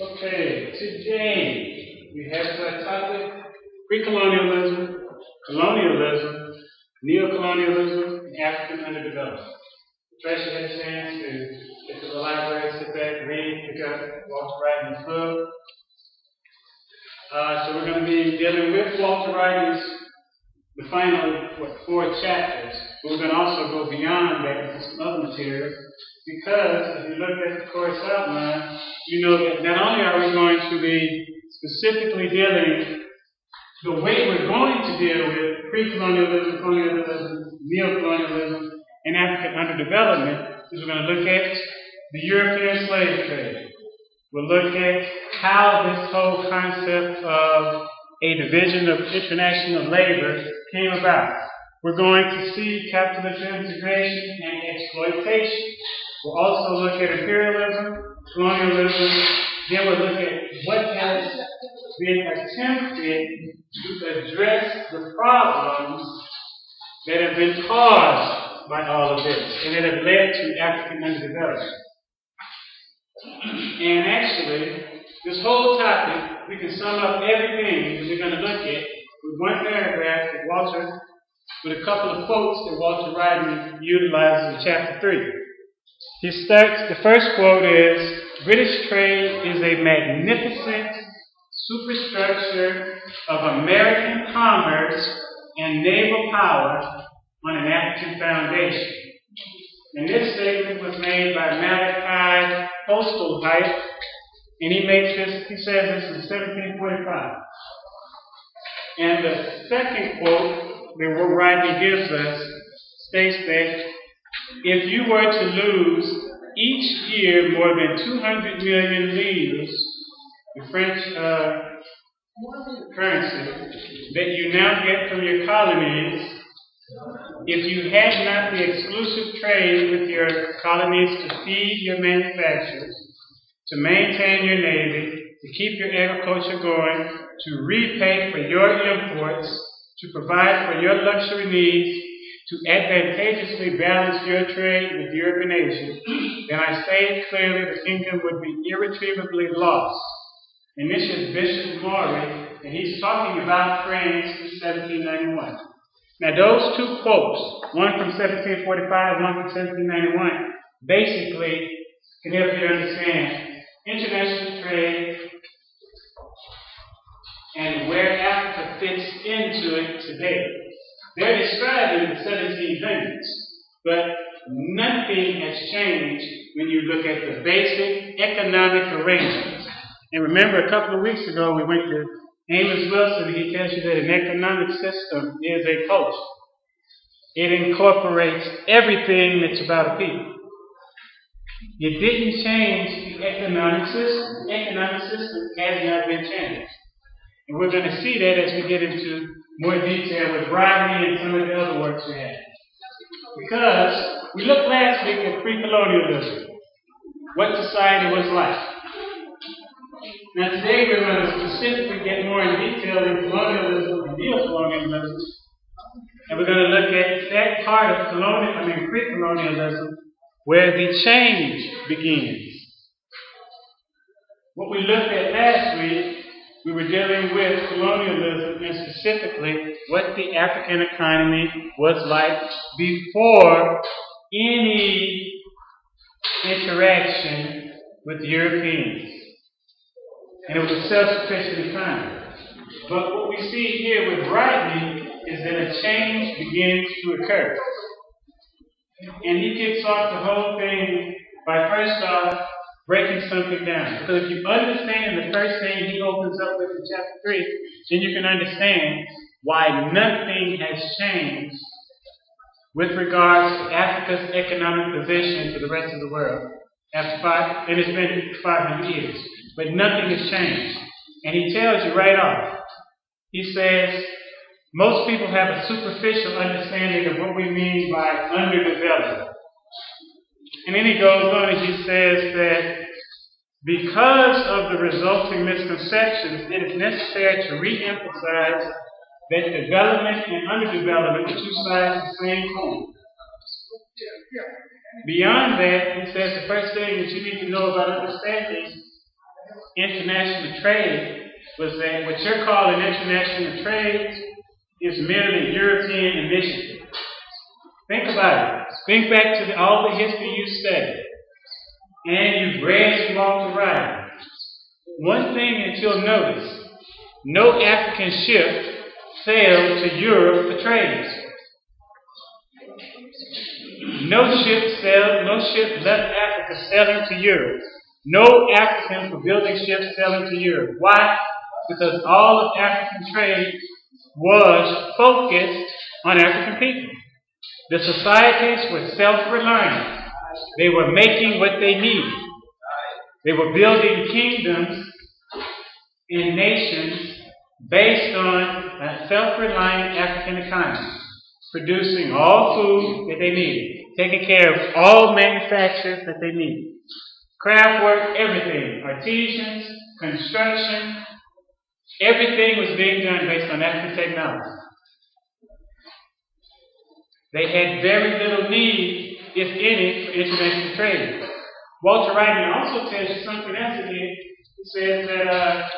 Okay, today we have as our topic pre-colonialism, colonialism, neo-colonialism, and African underdevelopment. Trust you had a chance to get to the library, sit back, read, pick up Walter Rodney's book. So we're going to be dealing with Walter Rodney's, the final, 4 chapters. But we're going to also go beyond that into some other material, because if you look at the course outline, you know that not only are we going to be specifically dealing the way we're going to deal with pre-colonialism, colonialism, neo-colonialism, and African underdevelopment, is we're going to look at the European slave trade. We'll look at how this whole concept of a division of international labor came about. We're going to see capitalist integration and exploitation. We'll also look at imperialism, colonialism, then we'll look at what has been attempted to address the problems that have been caused by all of this and that have led to African underdevelopment. And actually, this whole topic, we can sum up everything that we're going to look at with one paragraph that Walter, with a couple of quotes that Walter Rodney utilizes in chapter 3. He starts, the first quote is, British trade is a magnificent superstructure of American commerce and naval power on an African foundation. And this statement was made by Ambakisye-Okang, and he says this in 1745. And the second quote that Rodney gives us states that if you were to lose each year more than 200 million livres, the French currency, that you now get from your colonies, if you had not the exclusive trade with your colonies to feed your manufacturers, to maintain your navy, to keep your agriculture going, to repay for your imports, to provide for your luxury needs, to advantageously balance your trade with European Asia, then I say clearly the kingdom would be irretrievably lost. And this is Bishop Maury, and he's talking about France in 1791. Now those two quotes, one from 1745, one from 1791, basically can help you understand international trade and where Africa fits into it today. They're describing the 1700s, but nothing has changed when you look at the basic economic arrangements. And remember, a couple of weeks ago, we went to Amos Wilson, and he tells you that an economic system is a culture. It incorporates everything that's about a people. It didn't change the economic system. The economic system has not been changed. And we're going to see that as we get into more detail with Rodney and some of the other works we have. Because we looked last week at pre-colonialism, what society was like. Now today we're going to specifically get more in detail in colonialism and neo-colonialism, and we're going to look at that part of pre-colonialism where the change begins. What we looked at last week, we were dealing with colonialism and specifically what the African economy was like before any interaction with Europeans. And it was a self-sufficient economy. But what we see here with Rodney is that a change begins to occur. And he kicks off the whole thing by first off breaking something down. Because if you understand the first thing he opens up with in chapter 3, then you can understand why nothing has changed with regards to Africa's economic position for the rest of the world. And it's been 500 years. But nothing has changed. And he tells you right off. He says, most people have a superficial understanding of what we mean by underdevelopment. And then he goes on and he says that Because of the resulting misconceptions, it is necessary to re-emphasize that development and underdevelopment are two sides of the same coin. Beyond that, he says the first thing that you need to know about understanding international trade was that what you're calling international trade is merely a European initiative. Think about it. Think back to all the history you studied. And you've read and walked around. One thing that you'll notice, no African ship sailed to Europe for trade. No ship left Africa sailing to Europe. No Africans were building ships sailing to Europe. Why? Because all of African trade was focused on African people. The societies were self-reliant. They were making what they needed. They were building kingdoms and nations based on a self-reliant African economy, producing all food that they needed, taking care of all manufactures that they needed. Craft work, everything, artisans, construction, everything was being done based on African technology. They had very little need, if any, for international trade. Walter Rodney also tells you something else again. He says that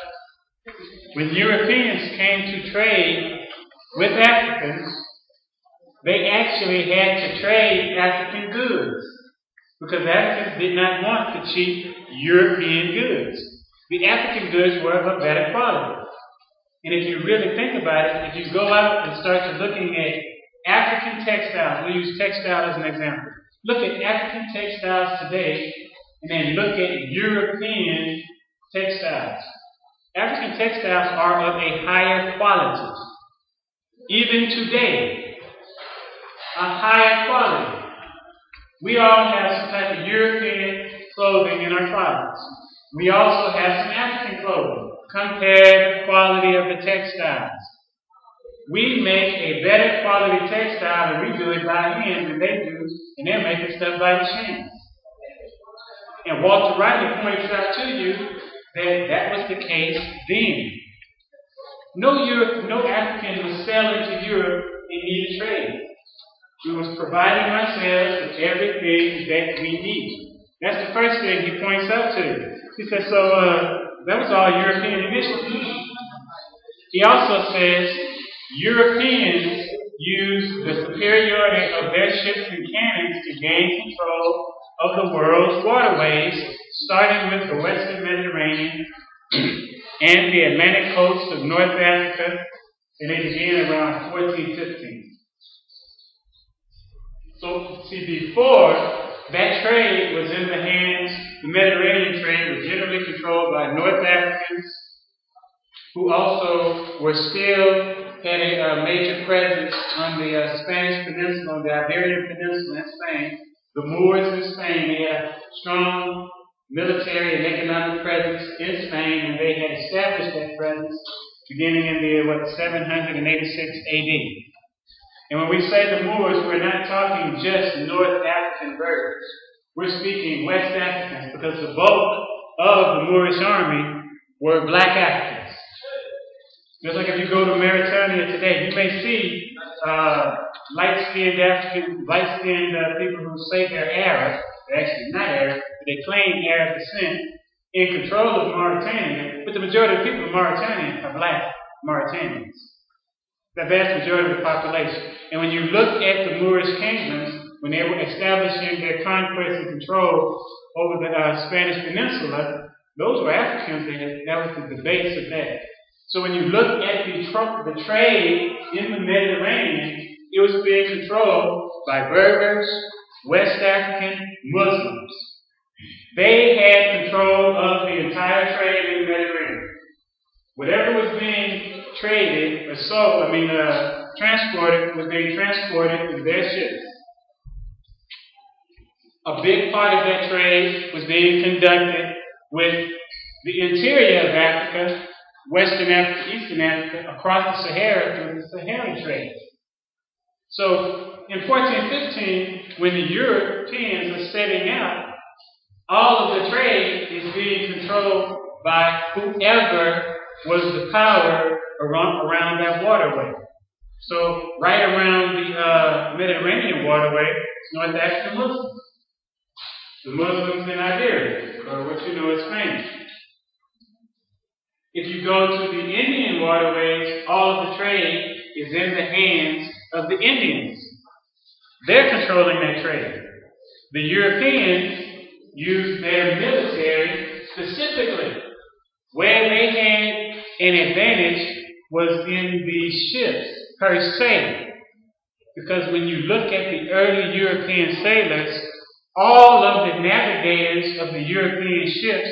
when Europeans came to trade with Africans, they actually had to trade African goods because Africans did not want the cheap European goods. The African goods were of a better quality. And if you really think about it, if you go out and start to looking at African textiles, we'll use textile as an example. Look at African textiles today and then look at European textiles. African textiles are of a higher quality. Even today, a higher quality. We all have some type of European clothing in our closets. We also have some African clothing. Compare the quality of the textiles. We make a better quality textile and we do it by hand than they do, and they're making stuff by machine. And Walter Rodney points out to you that that was the case then. No African was selling to Europe in need of trade. We was providing ourselves with everything that we need. That's the first thing he points out to you. He says, that was all European initiative. He also says Europeans used the superiority of their ships and cannons to gain control of the world's waterways, starting with the Western Mediterranean and the Atlantic coast of North Africa, and they began around 1415. So, see, before that trade was in the hands, the Mediterranean trade was generally controlled by North Africans, who also were still had a major presence on the Spanish Peninsula, on the Iberian Peninsula in Spain. The Moors in Spain, they had a strong military and economic presence in Spain, and they had established that presence beginning in the 786 AD. And when we say the Moors, we're not talking just North African Berbers. We're speaking West Africans because the bulk of the Moorish army were black Africans. Just like if you go to Mauritania today, you may see light-skinned people who say they're Arab. They're actually not Arab, but they claim Arab descent in control of Mauritania. But the majority of the people in Mauritania are black Mauritanians. The vast majority of the population. And when you look at the Moorish kingdoms, when they were establishing their conquest and control over the Spanish Peninsula, those were Africans. That was the base of that. So when you look at the trade in the Mediterranean, it was being controlled by Berbers, West African, Muslims. They had control of the entire trade in the Mediterranean. Whatever was being traded or transported was being transported in their ships. A big part of that trade was being conducted with the interior of Africa, Western Africa, Eastern Africa, across the Sahara through the Saharan trade. So in 1415, when the Europeans were setting out all of the trade is being controlled by whoever was the power around that waterway. So right around the Mediterranean waterway, North African Muslims. The Muslims in Iberia, or what you know as Spain. If you go to the Indian waterways, all of the trade is in the hands of the Indians. They're controlling that trade. The Europeans use their military specifically. Where they had an advantage was in the ships per se. Because when you look at the early European sailors, all of the navigators of the European ships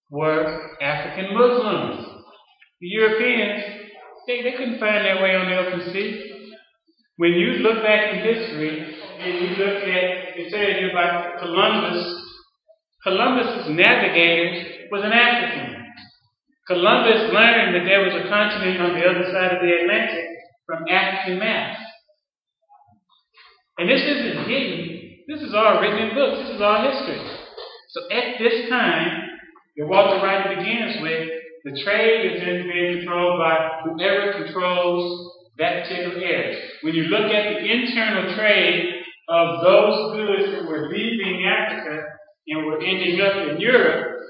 were African Muslims. The Europeans, they couldn't find their way on the open sea. When you look back in history and you look at, it tells you about Columbus, Columbus's navigator was an African. Columbus learned that there was a continent on the other side of the Atlantic from African maps. And this isn't hidden. This is all written in books. This is all history. So at this time, that Walter Rodney begins with, the trade is then being controlled by whoever controls that particular area. When you look at the internal trade of those goods that were leaving Africa and were ending up in Europe,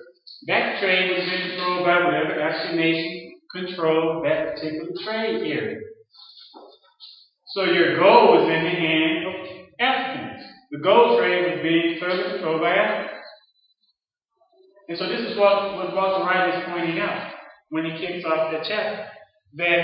that trade was being controlled by whatever African nation controlled that particular trade area. So your gold was in the hand of Africans. The gold trade was being further controlled by Africans. And so this is what Walter Rodney is pointing out when he kicks off that chapter. That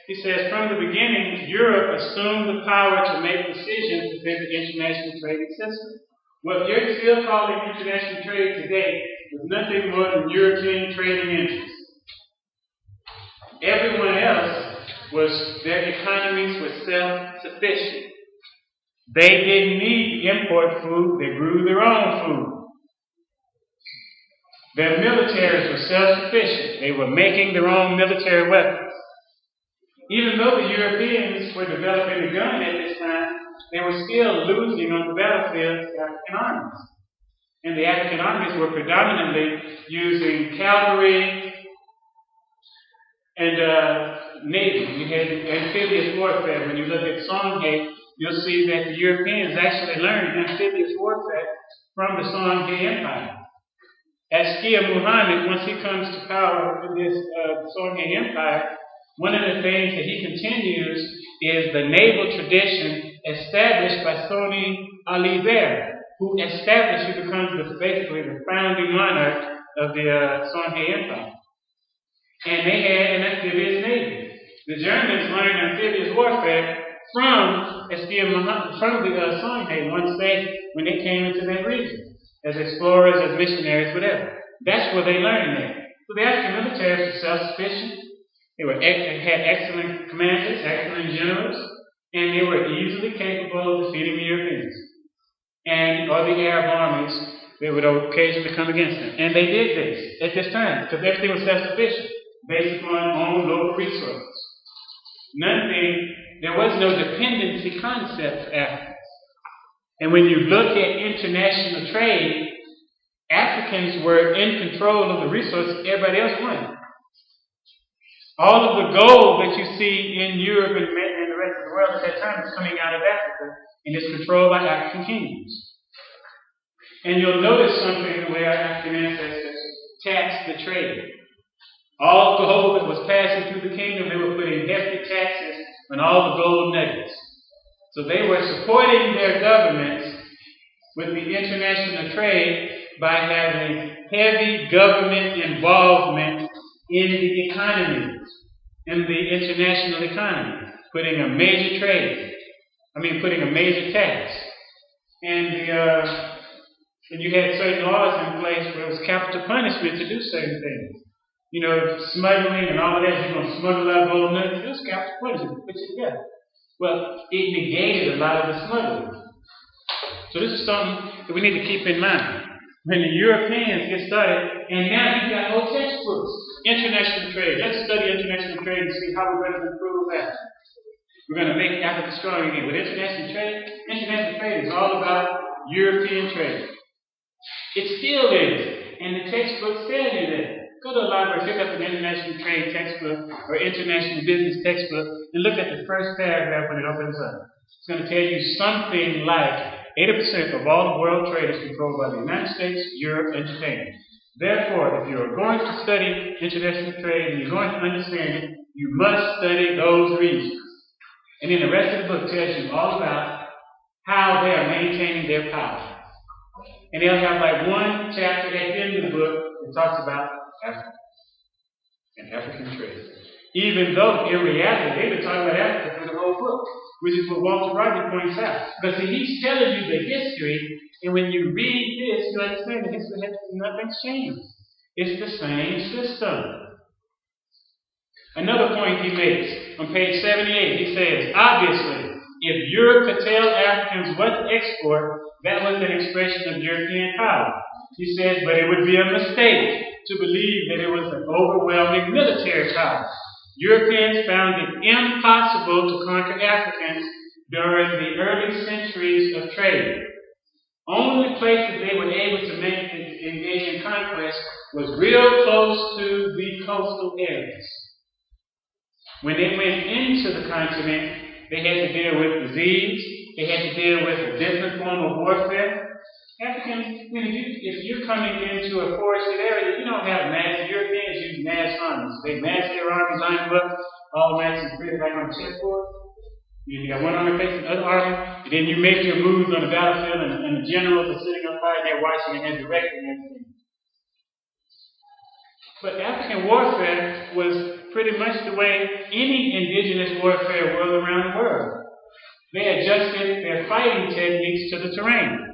he says, from the beginning, Europe assumed the power to make decisions within the international trading system. What you're still calling international trade today was nothing more than European trading interests. Everyone else their economies were self-sufficient. They didn't need to import food, they grew their own food. Their militaries were self-sufficient. They were making their own military weapons. Even though the Europeans were developing the gun at this time, they were still losing on the battlefield to African armies. And the African armies were predominantly using cavalry and navy. You had amphibious warfare. When you look at Songhai, you'll see that the Europeans actually learned amphibious warfare from the Songhai Empire. Askia Muhammad, once he comes to power in this Songhai Empire, one of the things that he continues is the naval tradition established by Soni Ali Bear, who becomes basically the founding monarch of the Songhai Empire. And they had an amphibious navy. The Germans learned amphibious warfare from Askia Muhammad, from the Songhai when they came into that region. As explorers, as missionaries, whatever. That's where they learned that. So the African militaries were self-sufficient. They had excellent commanders, excellent generals, and they were easily capable of defeating the Europeans. Or the Arab armies, they would occasionally come against them. And they did this at this time, because everything was self-sufficient, based upon own local resources. There was no dependency concept for Africa. And when you look at international trade, Africans were in control of the resources everybody else wanted. All of the gold that you see in Europe and the rest of the world at that time is coming out of Africa and is controlled by African kingdoms. And you'll notice something the way our African ancestors taxed the trade. All gold that was passing through the kingdom, they were putting hefty taxes on all the gold nuggets. So they were supporting their governments with the international trade by having heavy government involvement in the economy, in the international economy, putting a major tax. And you had certain laws in place where it was capital punishment to do certain things. You know, smuggling and all of that, you're going to smuggle out gold nuggets, it was capital punishment, put you together. Well, it negated a lot of the smuggling. So this is something that we need to keep in mind. When the Europeans get started, and now you've got whole textbooks, international trade. Let's study international trade and see how we're going to improve that. We're going to make Africa strong again. But international trade is all about European trade. It still is. And the textbooks tell you that. Go to a library, pick up an international trade textbook or international business textbook, and look at the first paragraph when it opens up. It's going to tell you something like 80% of all the world trade is controlled by the United States, Europe, and Japan. Therefore, if you're going to study international trade and you're going to understand it, you must study those regions. And then the rest of the book tells you all about how they are maintaining their power. And they'll have like one chapter at the end of the book that talks about Africa and African trade. Even though, in reality, they've been talking about Africa through the whole book, which is what Walter Rodney points out. Because he's telling you the history, and when you read this, you understand the history has nothing's changed. It's the same system. Another point he makes on page 78, he says, obviously, if Europe could tell Africans what to export, that was an expression of European power. He says, but it would be a mistake to believe that it was an overwhelming military power. Europeans found it impossible to conquer Africans during the early centuries of trade. Only places they were able to engage in conquest was real close to the coastal areas. When they went into the continent, they had to deal with disease. They had to deal with a different form of warfare. Africans, if you're coming into a forested area, you don't have mass. Europeans use mass armies. They mass their armies, line them up, all matches printed like on a chessboard. You got one army facing the other army, and then you make your moves on the battlefield, and the generals are sitting up high there watching and directing everything. But African warfare was pretty much the way any indigenous warfare was around the world. They adjusted their fighting techniques to the terrain.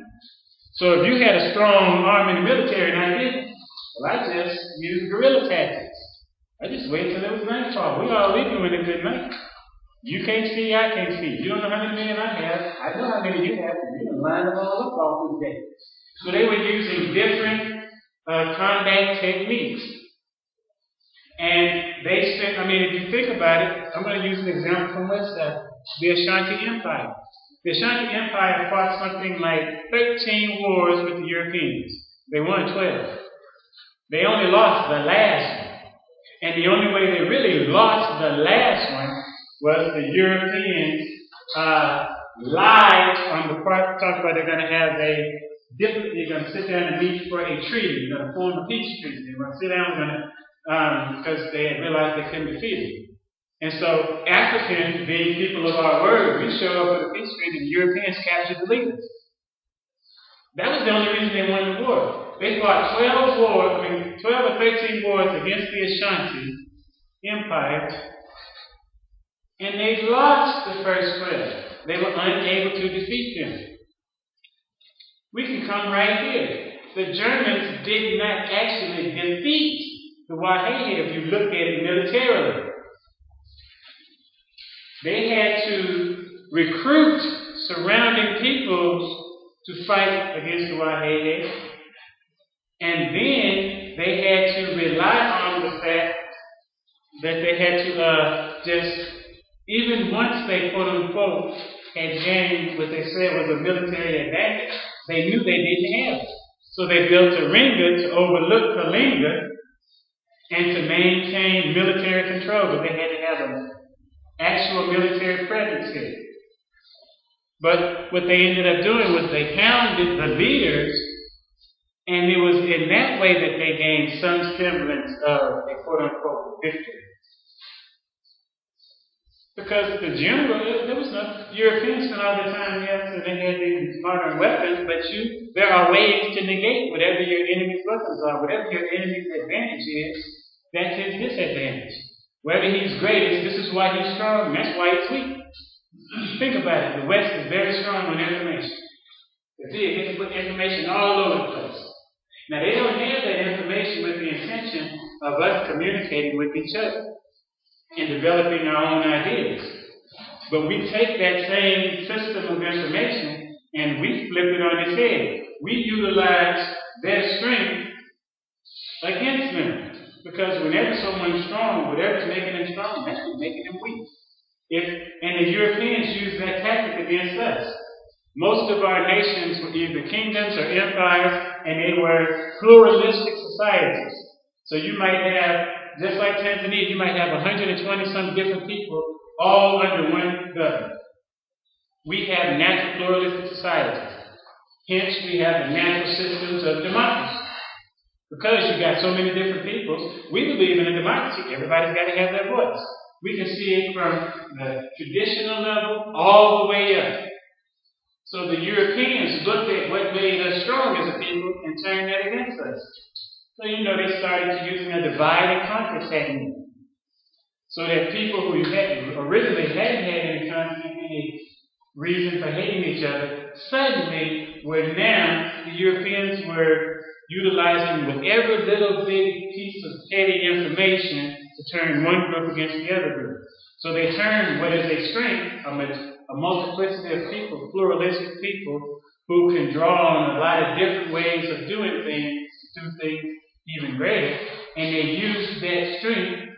So if you had a strong army and military and I didn't, well, I just used guerrilla tactics. I just waited till it was nightfall. We all leaving when it's midnight. You can't see, I can't see. You don't know how many men I have. I know how many you have. You can line them all up all through the day. So they were using different combat techniques. And they spent, if you think about it, I'm going to use an example from West Africa, the Ashanti Empire. The Ashanti Empire fought something like 13 wars with the Europeans. They won 12. They only lost the last one. And the only way they really lost the last one was the Europeans lied on the part, talk about they're going to have they're going to sit down and meet for a treaty. They're going to form a peace treaty. They're going to sit down because they had realized they couldn't defeat it. And so Africans, being people of our word, we show up for the peace treaty and the Europeans captured the leaders. That was the only reason they won the war. They fought 12 or 13 wars against the Ashanti Empire, and they lost the first 12. They were unable to defeat them. We can come right here. The Germans did not actually defeat the Wahehe if you look at it militarily. They had to recruit surrounding peoples to fight against the Wahehe, and then they had to rely on the fact that they had to even once they quote unquote had gained what they said was a military advantage, they knew they didn't have it. So they built a ringa to overlook Kalinga and to maintain military control, but they had to have an actual military presence here. But what they ended up doing was they hounded the leaders, and it was in that way that they gained some semblance of a quote-unquote victory. Because the general, there was no Europeans spent all their time, yes, and they had these modern weapons, but there are ways to negate whatever your enemy's weapons are. Whatever your enemy's advantage is, that's his disadvantage. Wherever he's greatest, this is why he's strong, and that's why he's weak. Think about it. The West is very strong on information. They can put information all over the place. Now, they don't have that information with the intention of us communicating with each other and developing our own ideas. But we take that same system of information and we flip it on its head. We utilize their strength against them. Because whenever someone's strong, whatever's making them strong, that's what's making them weak. And the Europeans use that tactic against us. Most of our nations were either kingdoms or empires and they were pluralistic societies. So you might have, just like Tanzania, you might have 120-some different people all under one government. We have natural pluralistic societies. Hence, we have the natural systems of democracy. Because you got so many different peoples, we believe in a democracy. Everybody's got to have their voice. We can see it from the traditional level all the way up. So the Europeans looked at what made us strong as a people and turned that against us. So, they started using a divide and conquer technique. So that people who originally hadn't had any reason for hating each other, suddenly the Europeans were utilizing whatever little big piece of petty information to turn one group against the other group. So they turned what is a strength, a multiplicity of people, pluralistic people, who can draw on a lot of different ways of doing things, to do things even greater, and they use that strength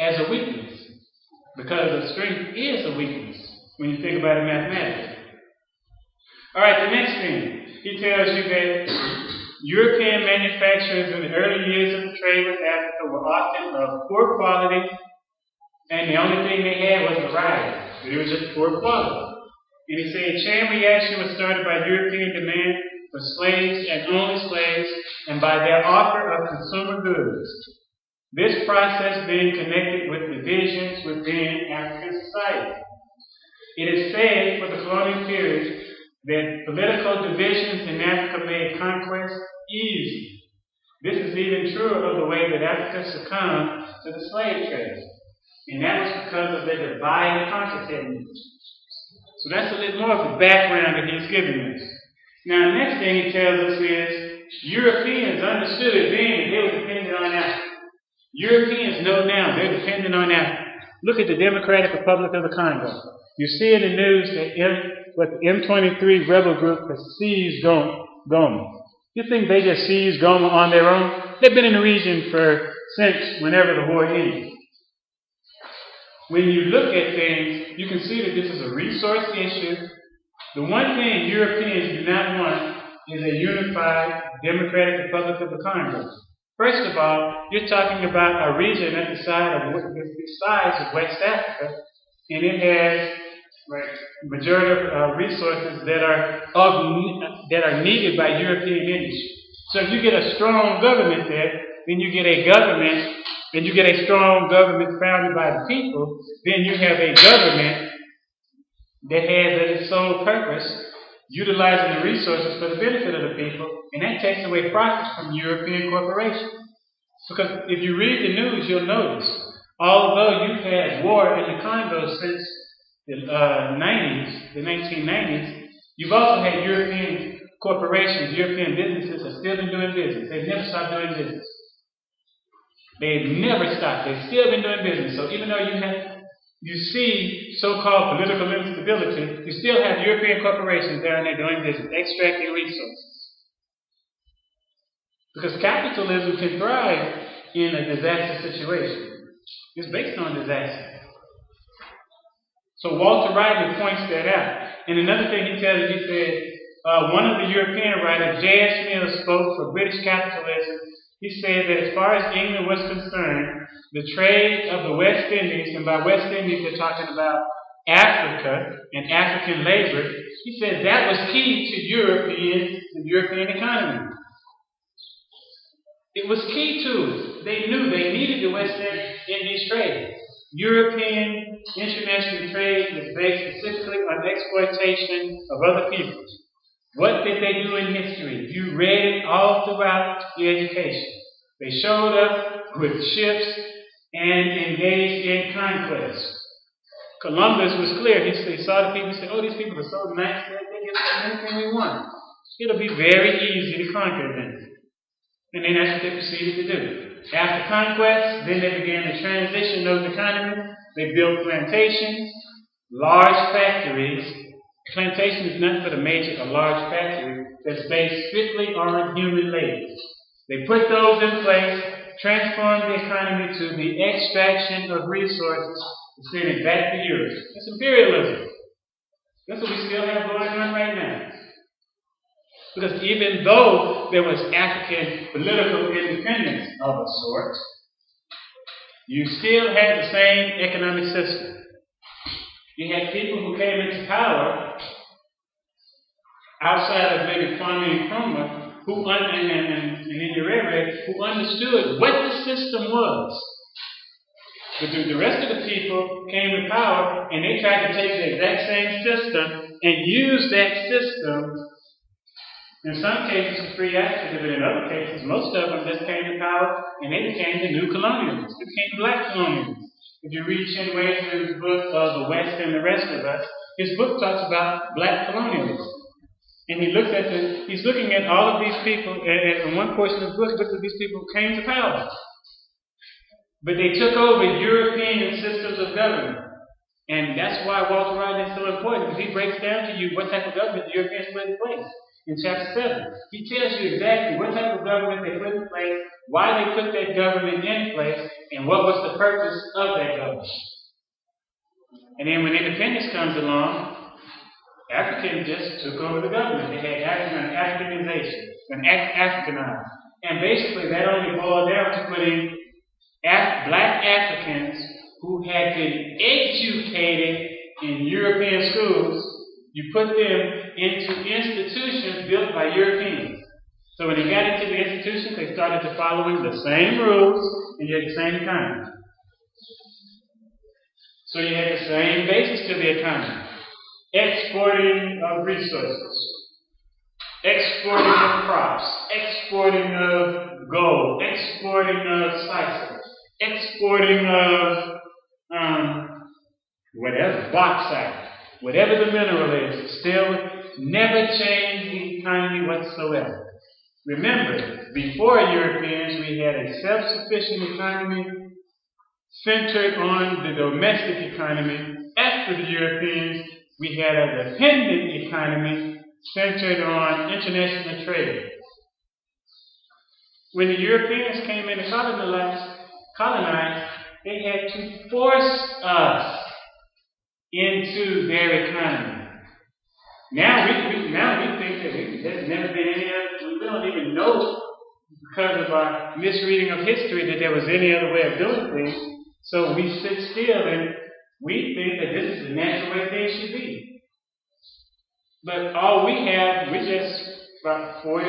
as a weakness. Because a strength is a weakness when you think about it mathematically. Alright, the next thing. He tells you that European manufacturers in the early years of the trade with Africa were often of poor quality, and the only thing they had was variety. But it was just poor quality. And he said a chain reaction was started by European demand for slaves and only slaves, and by their offer of consumer goods. This process being connected with divisions within African society. It is said for the colonial period that political divisions in Africa made conquest easy. This is even truer of the way that Africa succumbed to the slave trade. And that was because of the divide and conquer technique. So that's a little more of the background that he's giving us. Now, the next thing he tells us is Europeans understood it then that they were dependent on Africa. Europeans know now they're dependent on Africa. Look at the Democratic Republic of the Congo. You see in the news that the M23 rebel group has seized Goma. You think they just seized Goma on their own? They've been in the region since whenever the war ended. When you look at things, you can see that this is a resource issue. The one thing Europeans do not want is a unified Democratic Republic of the Congo. First of all, you're talking about a region at the size of West Africa, and it has majority of resources that are needed by European industry. So if you get a strong government there, then you get a strong government founded by the people, then you have a government that has as its sole purpose utilizing the resources for the benefit of the people, and that takes away profits from European corporations. Because if you read the news, you'll notice, although you've had war in the Congo since the 1990s, you've also had European corporations, European businesses have still been doing business. They've never stopped doing business. They've never stopped. They've still been doing business. So even though you see so-called political instability, you still have European corporations down there doing business, extracting resources. Because capitalism can thrive in a disaster situation. It's based on disaster. So Walter Rodney points that out. And another thing he tells you, he said, one of the European writers, J.S. Mill, spoke for British capitalism. He said that as far as England was concerned, the trade of the West Indies, and by West Indies they're talking about Africa and African labor, he said that was key to the European economy. It was key to it. They knew they needed the West Indies trade. European international trade is based specifically on exploitation of other peoples. What did they do in history? You read it all throughout your education. They showed up with ships and engaged in conquest. Columbus was clear. He saw the people and said, oh, these people are so nice that they give us anything we want. It'll be very easy to conquer them. And then that's what they proceeded to do. After conquest, then they began to transition those economies. They built plantations, large factories. Plantation is nothing but a large factory that's based strictly on human labor. They put those in place, transformed the economy to the extraction of resources, and send it back to Europe. That's imperialism. That's what we still have going on right now. Because even though there was African political independence of a sort, you still had the same economic system. You had people who came into power outside of maybe Kwame Nkrumah, and Nyerere, who understood what the system was. But the rest of the people came to power and they tried to take the exact same system and use that system, in some cases for free access, but in other cases, most of them just came to power and they became the new colonialists. They became black colonialists. If you read Chinwe's book, The West and the Rest of Us, his book talks about black colonialism. And he's looking at all of these people, and in one portion of the book, looked at these people who came to power. But they took over European systems of government. And that's why Walter Rodney is so important, because he breaks down to you what type of government the Europeans put in place. In chapter 7, he tells you exactly what type of government they put in place, why they put that government in place, and what was the purpose of that government. And then when independence comes along, Africans just took over the government. They had Afrikanization, Afrikanized. And basically that only boiled down to putting black Africans who had been educated in European schools, you put them into institutions built by Europeans. So when they got into the institutions, they started to following the same rules and you had the same economy. So you had the same basis to the economy. Exporting of resources, exporting of crops, exporting of gold, exporting of spices, exporting of whatever, bauxite, whatever the mineral is, still never changed the economy whatsoever. Remember, before Europeans, we had a self-sufficient economy centered on the domestic economy. After the Europeans, we had a dependent economy centered on international trade. When the Europeans came in to colonize, they had to force us into their economy. Now we think that there's never been any other, we don't even know because of our misreading of history that there was any other way of doing things. So we sit still and we think that this is the natural way things should be. But all we have, we're just about 40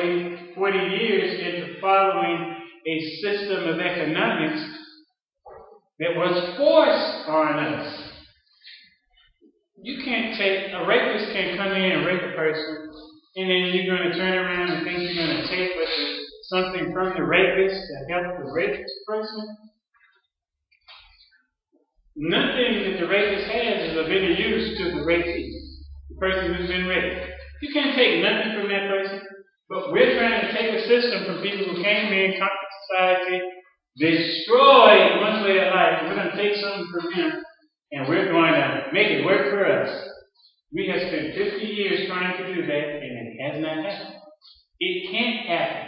years into following a system of economics that was forced on us. You can't a rapist can't come in and rape a person, and then you're going to turn around and think you're going to take something from the rapist to help the rapist person. Nothing that the rapist has is of any use to the rapist, the person who's been raped. You can't take nothing from that person, but we're trying to take a system from people who came in, conquered society, destroyed one's way of life, and we're going to take something from them, and we're going to make it work for us. We have spent 50 years trying to do that, and it has not happened. It can't happen.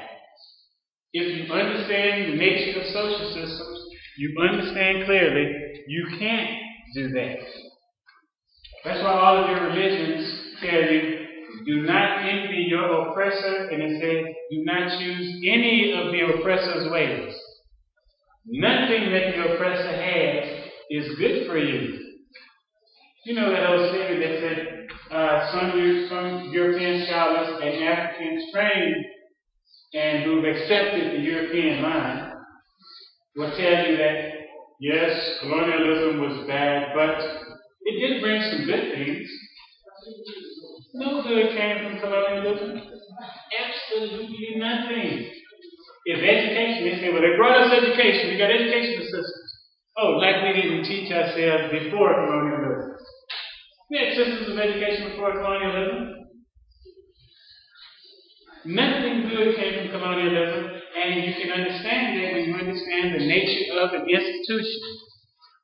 If you understand the nature of social systems, you understand clearly you can't do that. That's why all of your religions tell you, do not envy your oppressor, and it says, do not choose any of the oppressor's ways. Nothing that the oppressor has is good for you. You know that old statement that said, some European scholars and Africans trained and who've accepted the European line will tell you that, yes, colonialism was bad, but it did bring some good things. No good came from colonialism. Absolutely nothing. If education, they say, well, they brought us education. We got educational systems. Oh, like we didn't teach ourselves before colonialism. We had systems of education before colonialism. Nothing good came from colonialism, and you can understand that when you understand the nature of an institution.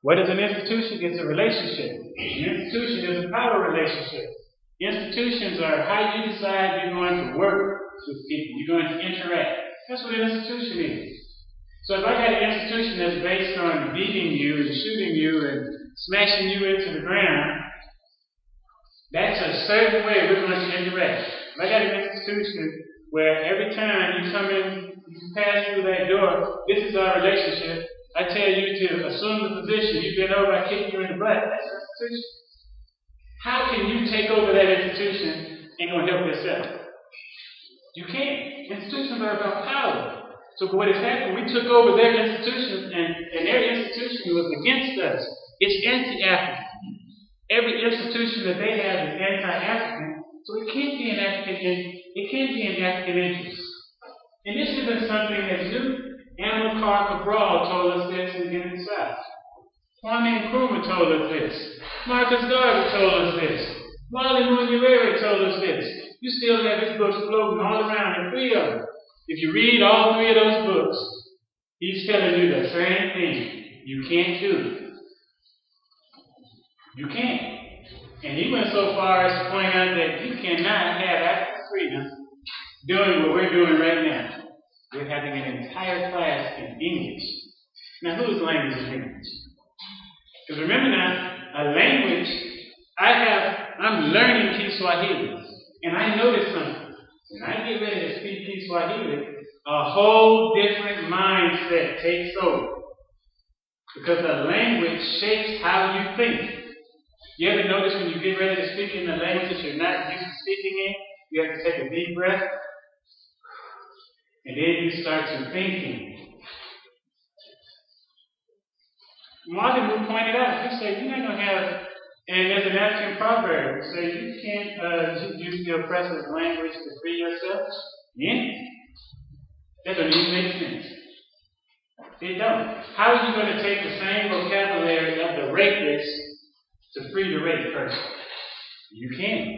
What is an institution? It's a relationship. An institution is a power relationship. Institutions are how you decide you're going to work with people. You're going to interact. That's what an institution is. So if I got an institution that's based on beating you and shooting you and smashing you into the ground, that's a certain way we're going to interact. If I got an institution where every time you come in, you pass through that door, this is our relationship. I tell you to assume the position. You bend over, I kick you in the butt. That's an institution. How can you take over that institution and go help yourself? You can't. Institutions are about power. So what has happened, we took over their institutions, and their institution was against us. It's anti-African. Every institution that they have is anti-African, so it can't be an African interest. And this isn't something that's new. Amilcar Cabral told us this in Getting South. Kwame Nkrumah told us this. Marcus Garvey told us this. Wally Munyerere told us this. You still have his books floating all around, and 3 of them. If you read all 3 of those books, he's telling you the same thing. You can't do it. You can't. And he went so far as to point out that you cannot have African freedom doing what we're doing right now. We're having an entire class in English. Now, whose language is English? Because remember now, a language, I'm learning Kiswahili, and I notice something. When I get ready to speak Kiswahili, a whole different mindset takes over. Because the language shapes how you think. You ever notice when you get ready to speak in a language that you're not used to speaking in, you have to take a deep breath, and then you start to thinking. Martin Luther pointed out, he said, you're not going to have, and there's an African proverb, so you can't use the oppressor's language to free yourself. Yeah? That doesn't even make sense. It don't. How are you going to take the same vocabulary of the rapist to free the raped person? You can't.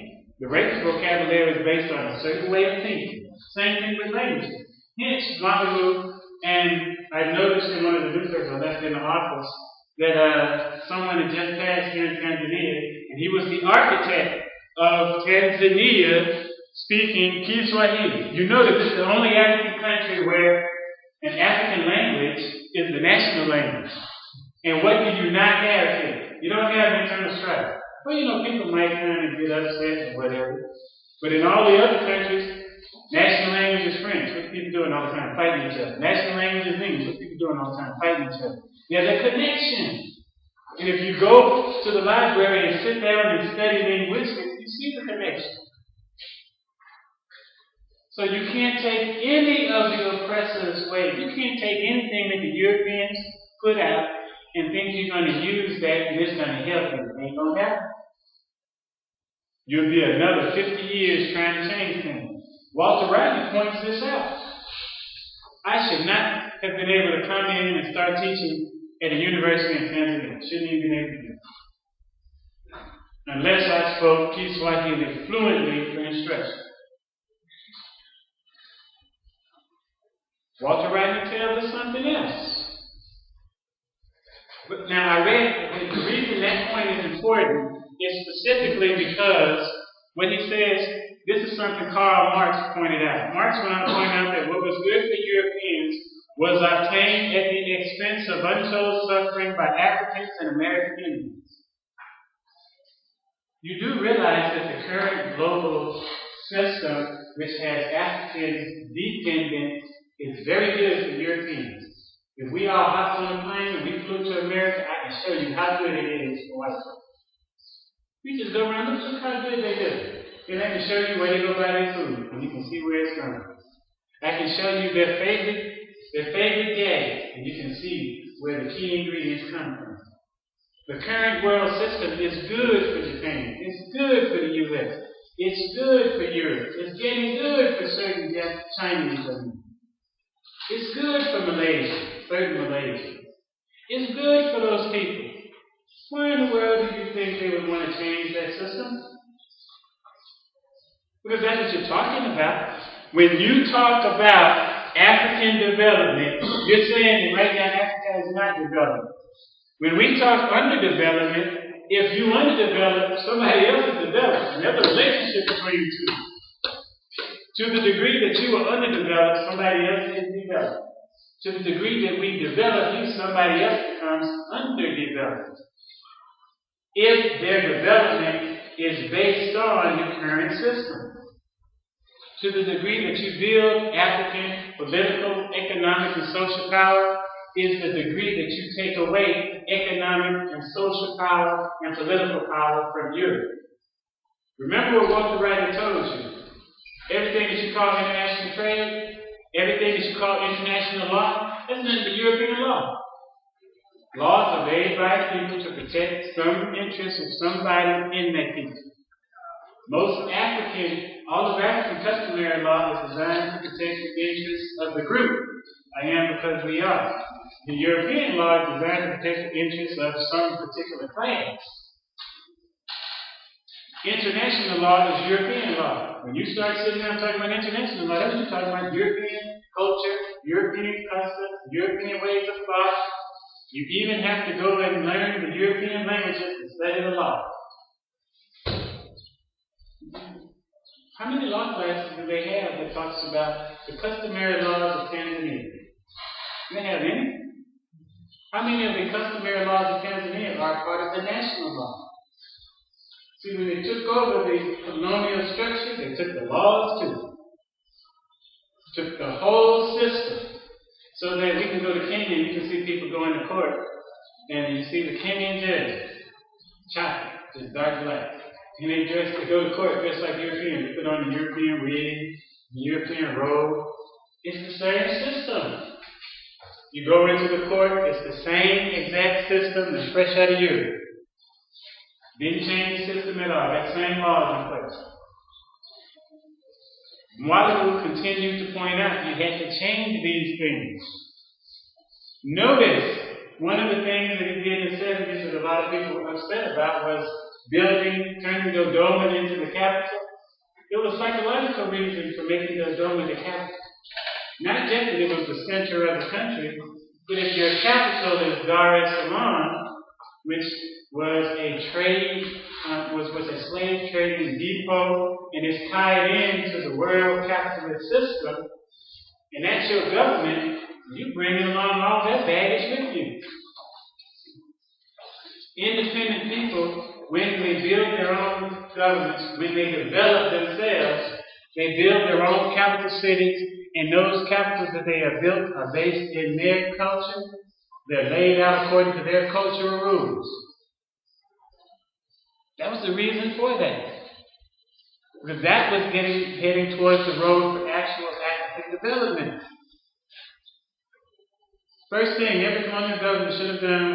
The rapist vocabulary is based on a certain way of thinking. Same thing with language. Hence, Martin Luther, and I noticed in one of the newspapers I left in the office that someone had just passed here in Tanzania, and he was the architect of Tanzania speaking Kiswahili. You know that this is the only African country where an African language is the national language. And what do you not have here? You don't have internal strife. Well, you know, people might kind of get upset or whatever. But in all the other countries, national language is French. What are people doing all the time? Fighting each other. National language is English. What are people doing all the time? Fighting each other. There's a connection. And if you go to the library and sit down and study linguistics, you see the connection. So you can't take any of the oppressor's way. You can't take anything that the Europeans put out and think you're going to use that and it's going to help you. It ain't going to happen. You'll be another 50 years trying to change things. Walter Rodney points this out. I should not have been able to come in and start teaching at a university in Tanzania. Shouldn't even been able to do it. Unless I spoke Kiswahili fluently for instruction. Walter Rodney tells us something else. But now I read, the reason that point is important is specifically because when he says, this is something Karl Marx pointed out. Marx went on to point out that what was good for Europeans was obtained at the expense of untold suffering by Africans and American Indians. You do realize that the current global system, which has Africans dependent, is very good for Europeans. If we all hopped on a plane and we flew to America, I can show you how good it is for white folks. We just go around, look how good they do. And I can show you where they go buy their food, and you can see where it's from. I can show you their favorite gas, and you can see where the key ingredients come from. The current world system is good for Japan. It's good for the U.S. It's good for Europe. It's getting good for certain Chinese countries. It's good for Malaysia, certain Malaysians. It's good for those people. Why in the world do you think they would want to change that system? Because that's what you're talking about. When you talk about African development, you're saying that right now Africa is not developed. When we talk underdevelopment, if you underdevelop, somebody else is developed. And there's a relationship between the two. To the degree that you are underdeveloped, somebody else is developed. To the degree that we develop you, somebody else becomes underdeveloped. If their development is based on the current system. To the degree that you build African political, economic, and social power is the degree that you take away economic and social power and political power from Europe. Remember what Walter Rodney told you. Everything that you call international trade, everything that you call international law, that's not the European law. Laws are made by people to protect some interests of somebody in that people. All of African customary law is designed to protect the interests of the group. I am because we are. The European law is designed to protect the interests of some particular class. International law is European law. When you start sitting down talking about international law, that's what you're talking about European culture, European customs, European ways of thought. You even have to go and learn the European languages to study the law. How many law classes do they have that talks about the customary laws of Tanzania? Do they have any? How many of the customary laws of Tanzania are part of the national law? See, when they took over the colonial structure, they took the laws too. Took the whole system. So that we can go to Kenya and you can see people going to court and you see the Kenyan judge, chocolate, just dark black. And they go to court dressed like Europeans. They put on the European wig, the European robe. It's the same system. You go into the court, it's the same exact system that's fresh out of Europe. Didn't change the system at all. That same law is in place. Mwalimu continued to point out you had to change these things. Notice, one of the things that he did in the 70s that a lot of people were upset about was turning Dodoma into the capital. There was psychological reason for making Dodoma the capital. Not just that it was the center of the country, but if your capital is Dar es Salaam, which was a slave trading depot and is tied into the world capitalist system, and that's your government, you bring along all that baggage with you. Independent people, when they build their own governments, when they develop themselves, they build their own capital cities, and those capitals that they have built are based in their culture. They're laid out according to their cultural rules. That was the reason for that. Because that was heading towards the road for actual African development. First thing every colonial government should have done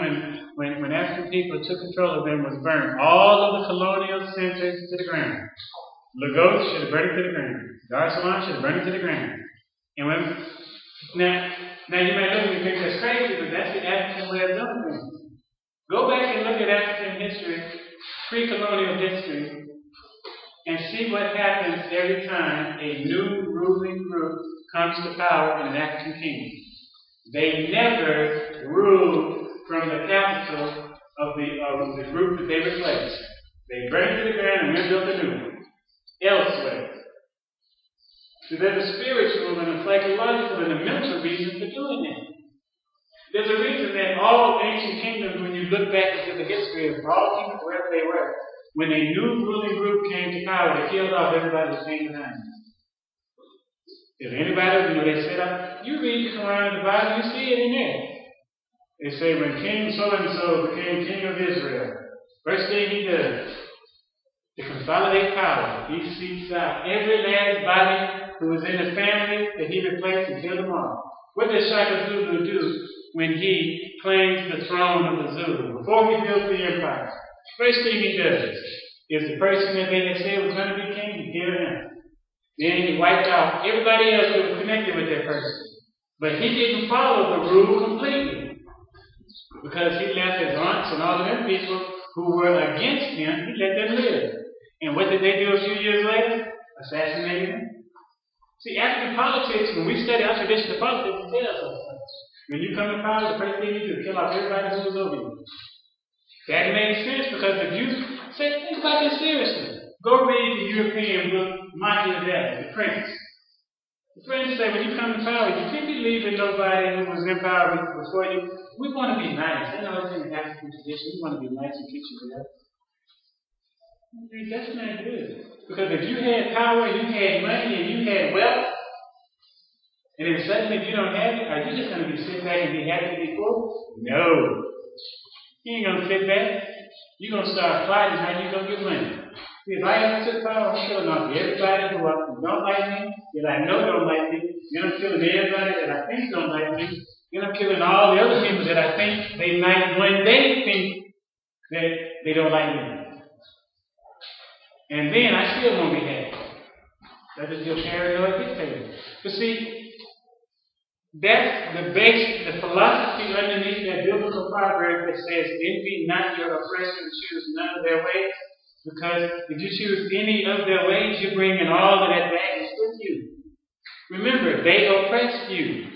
when African people took control of them was burn all of the colonial centers to the ground. Lagos should have burned it to the ground. Dar es Salaam should have burned it to the ground. And now you might look and think that's crazy, but that's the African way of doing things. Go back and look at African history, pre-colonial history, and see what happens every time a new ruling group comes to power in an African kingdom. They never ruled from the capital of the group that they replaced. They burned it to the ground and then built a new one elsewhere. So there's a spiritual and a psychological and a mental reason for doing that. There's a reason that all ancient kingdoms, when you look back into the history of all kingdoms, wherever they were, when a new ruling group came to power, they killed off everybody that came behind them. If anybody, they set up, you read the Quran and the Bible, you see it in there. They say when King so-and-so became king of Israel, first thing he does, to consolidate power, he seeks out every last body who was in the family that he replaced and killed them all. What does Shaka Zulu do when he claims the throne of the Zulu? Before he built the empire, first thing he does is the person that they said was going to be king, he killed him. Then he wiped out everybody else that was connected with that person. But he didn't follow the rule completely. Because he left his aunts and all of them people who were against him, he let them live. And what did they do a few years later? Assassinated him. See, African politics, when we study our traditional politics, it tells us something. When you come to power, the first thing you do is kill off everybody who was over you. That makes sense because if you think about this seriously. Go read the European book, Machiavelli, The Prince. The Prince said, when you come to power, you can't be leaving nobody who was in power before you. We want to be nice. I know it's in the African tradition. We want to be nice and treat you well. That's not good. Because if you had power, you had money, and you had wealth, and then suddenly you don't have it, are you just going to be sit back and be happy to be poor? No. You ain't going to sit back. You're going to start plotting how you're going to get money. See, if I ever took power, I'm killing off everybody who don't like me, that I know don't like me, then I'm killing everybody that I think don't like me, then I'm killing all the other people that I think they might one day think that they don't like me. And then I still won't be happy. That is your paranoid dictator. But see, that's the philosophy underneath that biblical proverb that says, envy not your oppressor and choose none of their ways. Because if you choose any of their ways, you're bringing all of that baggage with you. Remember, they oppressed you.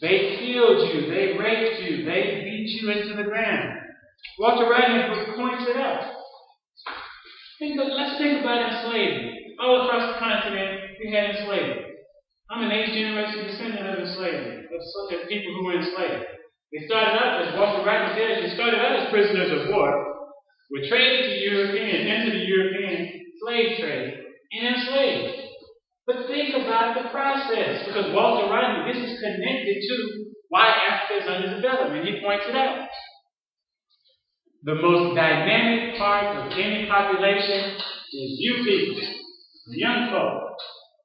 They killed you. They raped you. They beat you into the ground. Walter Rodney points it out. Let's think about enslavement. All across the continent, we had enslavement. I'm an 8th generation descendant of enslavement, of people who were enslaved. They started out, as Walter Rodney said, they started out as prisoners of war, were traded to Europeans, into the European slave trade, and enslaved. But think about the process, because Walter Rodney, this is connected to why Africa is underdeveloped, he points it out. The most dynamic part of any population is you people, the young folk.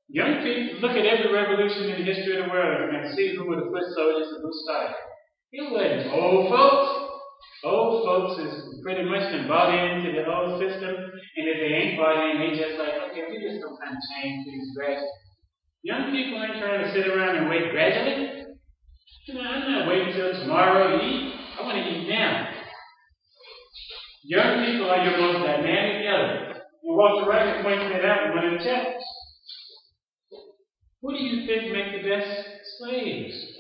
Young people, look at every revolution in the history of the world and see who were the foot soldiers and who started. It wasn't old folks. Old folks is pretty much bought into the old system, and if they ain't bought in, they just like, okay, we just don't kind of change things gradually. Young people ain't trying to sit around and wait gradually. I'm not waiting until tomorrow to eat. I want to eat now. Young people are your most dynamic element. And Walter Rodney pointed that out in one of the chapters. Who do you think make the best slaves?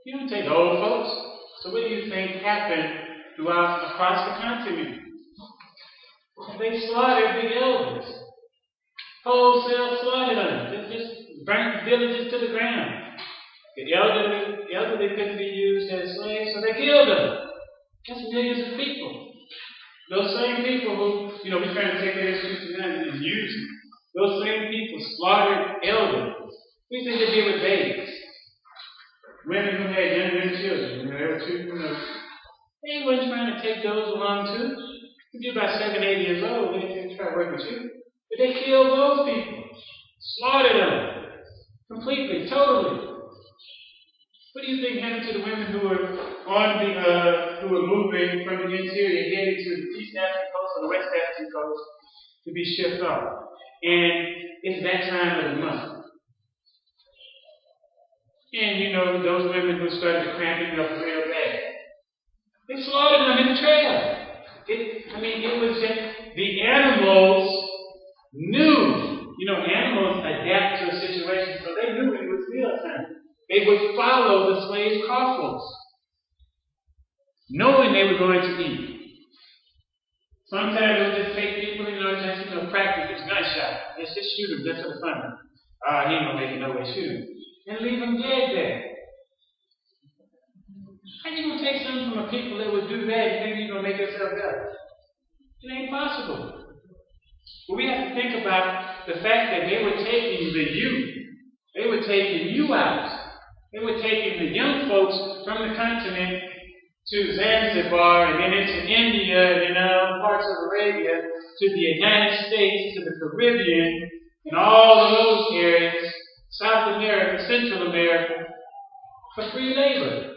You don't take old folks. So what do you think happened across the continent? They slaughtered the elders. Wholesale slaughtered them. They just burnt the villages to the ground. The elderly couldn't be used as slaves, so they killed them. That's millions of people. Those same people who, we're trying to take their institutions and use them. Those same people slaughtered elders. What do you think they did with babies? Women who had young children, they were they weren't trying to take those along too. If you're about 7, 8 years old, they didn't try to work with you. But they killed those people. Slaughtered them. Completely, totally. What do you think happened to the women who were who were moving from the interior heading to the East African coast or the West African coast to be shipped off? And it's that time of the month. And those women who started cramping up real bad, they slaughtered them in the trail. It was just the animals knew. Animals adapt to a situation, so they knew it was mealtime. They would follow the slaves' coffles, knowing they were going to eat. Sometimes they would just take people, practice this gunshot. Let's just shoot them just for the fun of it. He ain't gonna make it no way, shoot him. And leave them dead there. How you gonna take something from a people that would do that and think you're gonna make yourself better? It ain't possible. But we have to think about the fact that they were taking the youth. They were taking you out. They were taking the young folks from the continent to Zanzibar and then into India, parts of Arabia, to the United States, to the Caribbean, and all of those areas, South America, Central America, for free labor.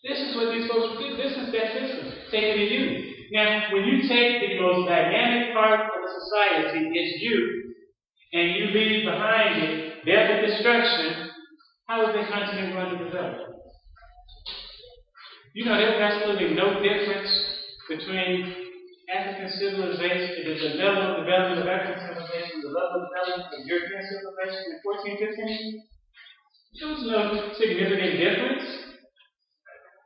This is what these folks do. This is that system, taking the youth. Now, when you take the most dynamic part of the society, it's youth, and you leave behind it death and destruction, how is the continent going to develop? There's absolutely no difference between African civilization, there's a level of development of African civilization, the level of development of European civilization in 1415. There was no significant difference.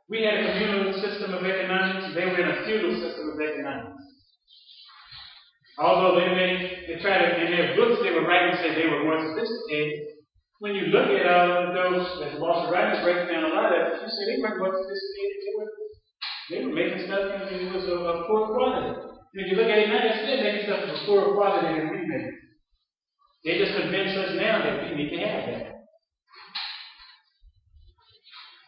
We had a communal system of economics, they were in a feudal system of economics. Although they try to, in their books they were writing say they were more sophisticated. When you look at all of those, as Walter Rodney breaks down a lot of it, you say they weren't more sophisticated. They were making stuff and it was of poor quality. And if you look at it now, they're still making stuff of poorer quality than we make. They just convince us now that we need to have that.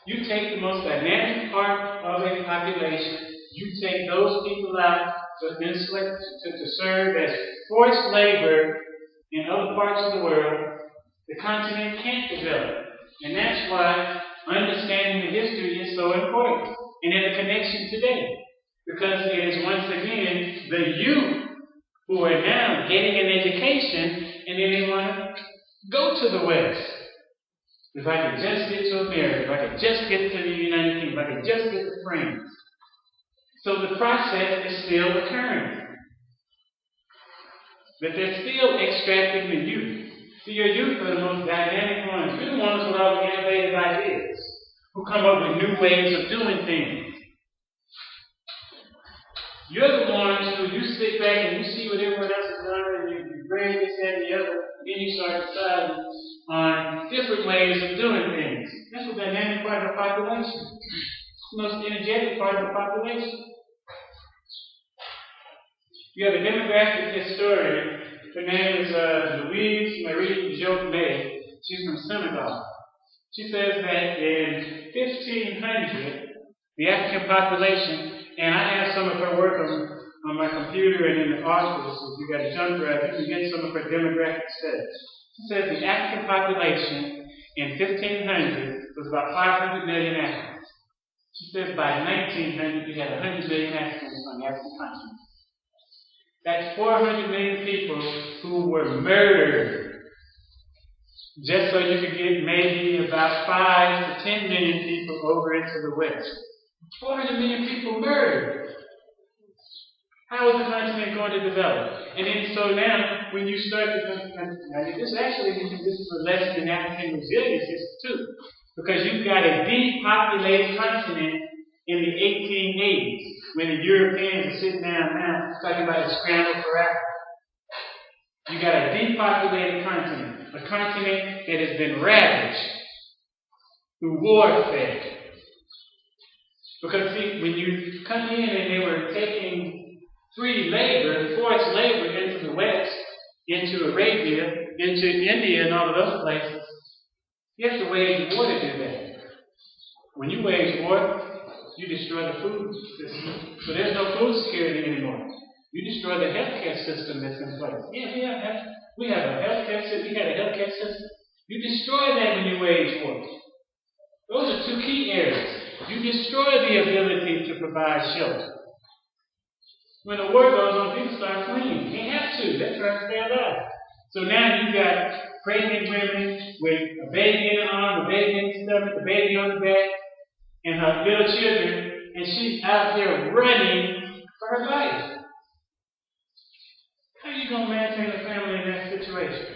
You take the most dynamic part of a population, you take those people out to serve as forced labor in other parts of the world, the continent can't develop. And that's why understanding the history is so important. And in the connection today. Because it is once again the youth who are now getting an education and then they want to go to the West. If I could just get to America, if I could just get to the United Kingdom, if I could just get to France. So the process is still occurring. But they're still extracting the youth. See, your youth are the most dynamic ones. You're the ones with all the innovative ideas, who come up with new ways of doing things. You're the ones who you sit back and you see what everyone else is doing, and you grade this and the other, and then you start deciding on different ways of doing things. That's the dynamic part of the population. It's the most energetic part of the population. You have a demographic historian. Her name is Louise Marie Jocmay. She's from Senegal. She says that in 1500, the African population, and I have some of her work on my computer and in the articles, so if you got a jump drive, you can get some of her demographic studies. She says the African population in 1500 was about 500 million Africans. She says by 1900, you had 100 million Africans on the African continent. That's 400 million people who were murdered just so you could get maybe about 5 to 10 million people over into the West. 400 million people murdered. How is the continent going to develop? And then so now, when you start to this is a lesson in African resilience too, because you've got a depopulated continent in the 1880s, when the Europeans are sitting down now talking about a scramble for Africa. You got a depopulated continent, a continent that has been ravaged through warfare. Because see, when you come in and they were taking free labor, forced labor into the West, into Arabia, into India and all of those places, you have to wage war to do that. When you wage war, you destroy the food system. So there's no food security anymore. You destroy the healthcare system that's in place. Yeah, we have a healthcare system. We had a healthcare system. You destroy that when you wage war. Those are two key areas. You destroy the ability to provide shelter. When the war goes on, people start fleeing. They have to. They're trying to stay alive. So now you've got pregnant women with a baby in the arm, a baby in the stomach, a baby on the back, and her little children, and she's out there running for her life. How are you going to maintain a family in that situation?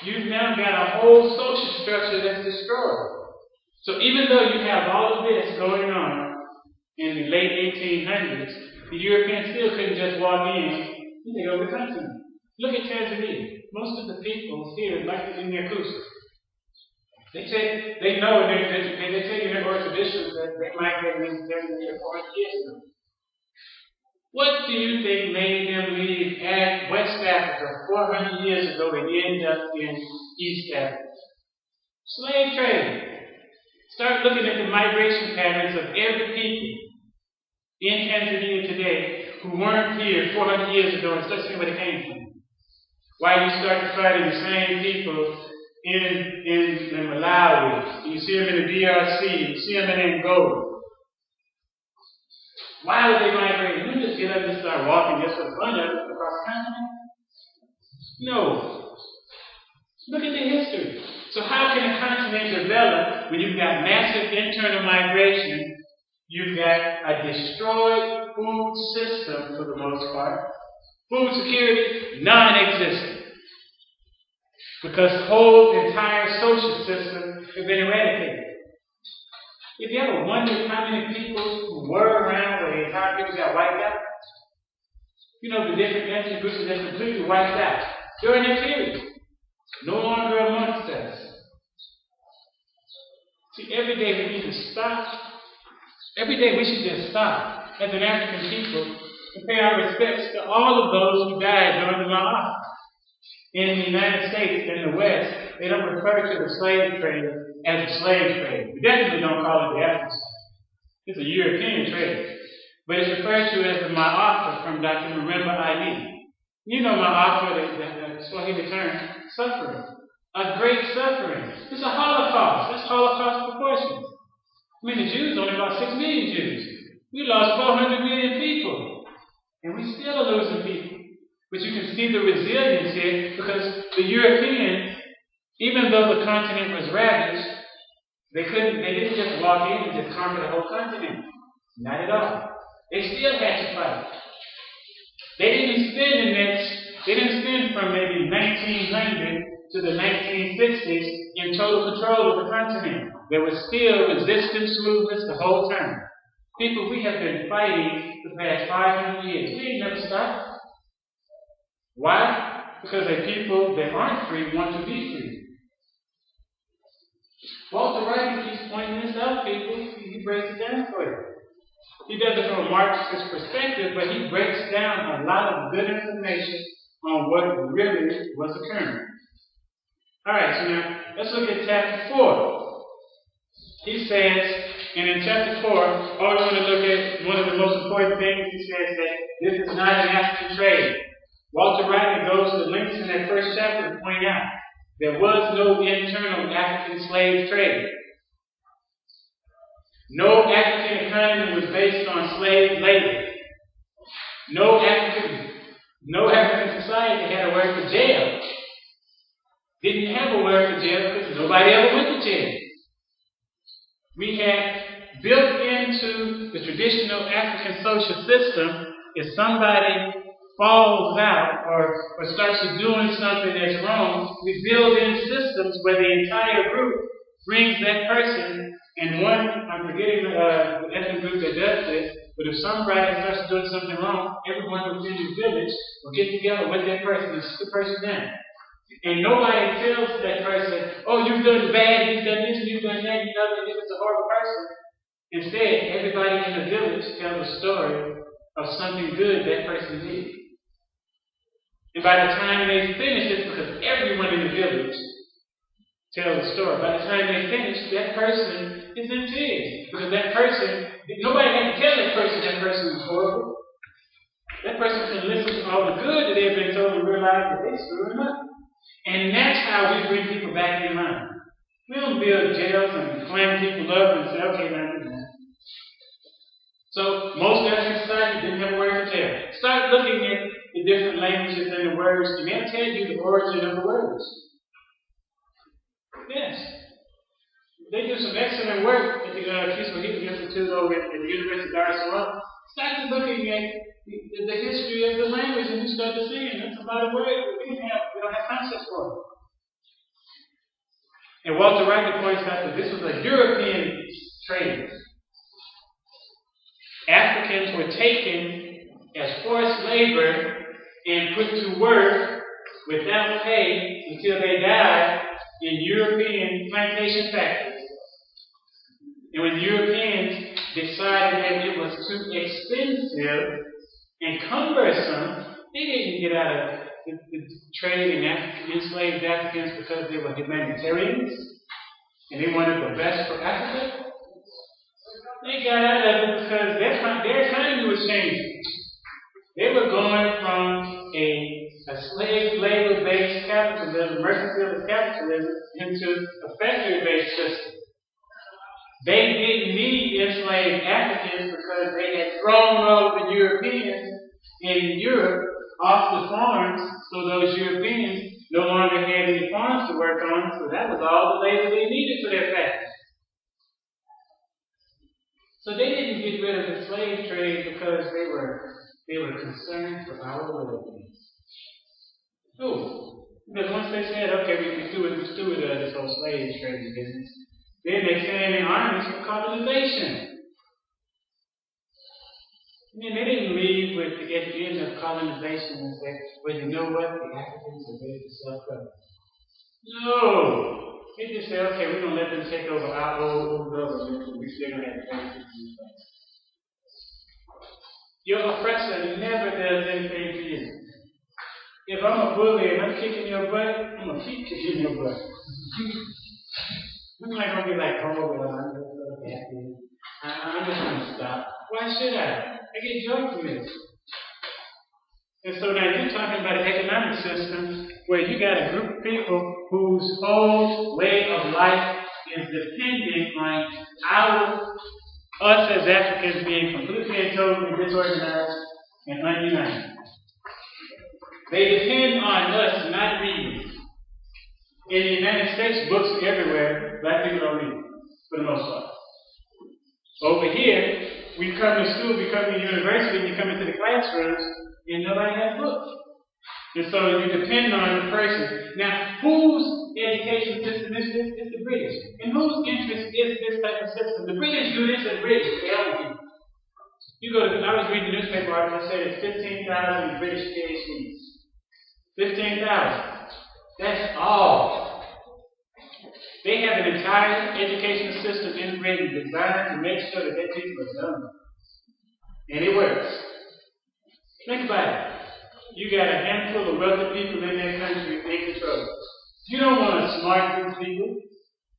You've now got a whole social structure that's destroyed. So even though you have all of this going on in the late 1800s, the Europeans still couldn't just walk in and take over the continent. Look at Tanzania. Most of the people here like it in their Kusa. They know and they tell you their oral traditions that they migrated into Tanzania 400 years ago. What do you think made them leave West Africa 400 years ago and end up in East Africa? Slave trade. Start looking at the migration patterns of every people in Tanzania today who weren't here 400 years ago and start seeing where they came from. Why do you start finding the same people in Malawi? You see them in the DRC, you see them in Angola. Why would they migrate? You just get up and start walking just for fun across the continent? No. Look at the history. So how can a continent develop when you've got massive internal migration? You've got a destroyed food system for the most part. Food security, non-existent. Because the whole entire social system has been eradicated. If you ever wondered how many people who were around where the entire people got wiped out, you know the different ethnic groups that are completely wiped out during that period. No longer amongst us. See, every day we need to stop. Every day we should just stop as an African people to pay our respects to all of those who died during the Ma'af. In the United States, in the West, they don't refer to the slave trade as a slave trade. We definitely don't call it the African slave. It's a European trade. But it's referred to as the Ma'afa from Dr. Marimba Ali. You know Ma'afa, the Swahili term, suffering. A great suffering. It's a Holocaust. That's Holocaust proportions. I mean, the Jews, only about 6 million Jews. We lost 400 million people. And we still are losing people. But you can see the resilience here because the Europeans, even though the continent was ravaged, they didn't just walk in and just conquer the whole continent. Not at all. They still had to fight. They didn't spend from maybe 1900 to the 1960s in total control of the continent. There was still resistance movements the whole time. People, we have been fighting for the past 500 years. We ain't never stopped. Why? Because the people that aren't free want to be free. Walter Rodney keeps pointing this out, people. He breaks it down for you. He does it from a Marxist perspective, but he breaks down a lot of good information on what really was occurring. Alright, so now let's look at chapter 4. He says, and in chapter 4, all we want to look at, one of the most important things, he says that this is not an African trade. Walter Rodney goes to the links in that first chapter to point out there was no internal African slave trade. No African economy was based on slave labor. No African society had a word for jail. Didn't have a word for jail because nobody ever went to jail. We had built into the traditional African social system, if somebody falls out or starts to doing something that's wrong, we build in systems where the entire group brings that person, and one, I'm forgetting the ethnic group that does this, but if somebody starts doing something wrong, everyone within the village will get together with that person and sit the person down. And nobody tells that person, oh, you've done bad, you've done this, you've done that, you know that this is a horrible person. Instead, everybody in the village tells a story of something good that person did. And by the time they finish it, because everyone in the village tells a story, by the time they finish, that person is in tears. Because that person, nobody had to tell that person is horrible. That person can listen to all the good that they've been told and realize that they're screwing up. And that's how we bring people back in line. We don't build jails and clam people up and say, okay, now do that. So most African society didn't have a word for jail. Start looking at the different languages and the words, and they'll tell you the origin of the words. Yes. They do some excellent work at the Kiswahili Institute over at the University of Dar es Salaam. Start looking at the history of the language, and you start to see that's a lot of words we don't have concepts for it. And Walter Rodney points out that this was a European trade. Africans were taken as forced labor and put to work without pay until they died in European plantation factories. And when Europeans decided that it was too expensive and cumbersome, they didn't get out of the trade in enslaved Africans because they were humanitarians and they wanted the best for Africa. They got out of it because their economy was changing. They were going from a slave labor-based capitalism, mercantilist capitalism, into a factory-based system. They didn't need enslaved Africans because they had thrown all of the Europeans in Europe off the farms, so those Europeans no longer had any farms to work on, so that was all the labor they needed for their factories. So they didn't get rid of the slave trade because they were concerned for our well-being. Oh, because once they said, okay, we can do this whole slave trading business, then they sent in armies for colonization. I mean, they didn't leave at the end of colonization and say, well, you know what, the Africans are ready to self-govern. No. They just say, okay, we're going to let them take over our old government and we're still going to have the in place. Your oppressor never does anything for you. If I'm a bully and I'm kicking your butt, I'm going to keep kicking your butt. I'm not going to be like, oh, well, I'm just so happy. I'm just going to stop. Why should I? I get joy from this. And so now you're talking about an economic system where you got a group of people whose whole way of life is dependent on us as Africans being completely and totally disorganized and ununited. They depend on us not reading. In the United States, books are everywhere. Black people don't read, for the most part. Over here, we come to school, we come to university, and you come into the classrooms, and nobody has books. And so you depend on the person. Now, whose education system is this? It's the British. And whose interest is this type of system? The British do this and British. They don't do. You go to, I was reading the newspaper article that said it's 15,000 British PhDs. 15,000. That's all. They have an entire education system in Britain designed to make sure that their people are dumb. And it works. Think about it. You got a handful of wealthy people in that country in control. You don't want a smart group of people.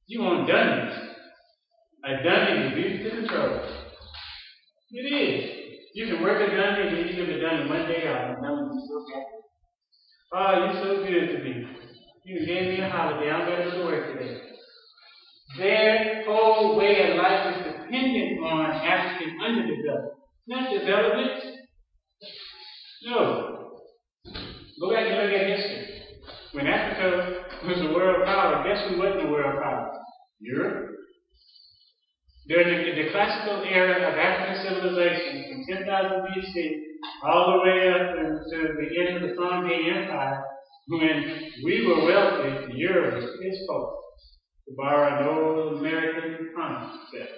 You want dummies. A dummy is easy to control. It is. You can work a dummy and you give a dummy one day off. And the dummy is so happy. Oh, you're so good to me. You gave me a holiday. I'm going to go to work today. Their whole way of life is dependent on African underdevelopment. Not development. No. Go back and look at history. When Africa was a world power, guess who wasn't a world power? Europe. During the classical era of African civilization, from 10,000 BC all the way up to the end of the Songhay Empire, when we were wealthy, Europe was piss poor. To borrow an old American concept.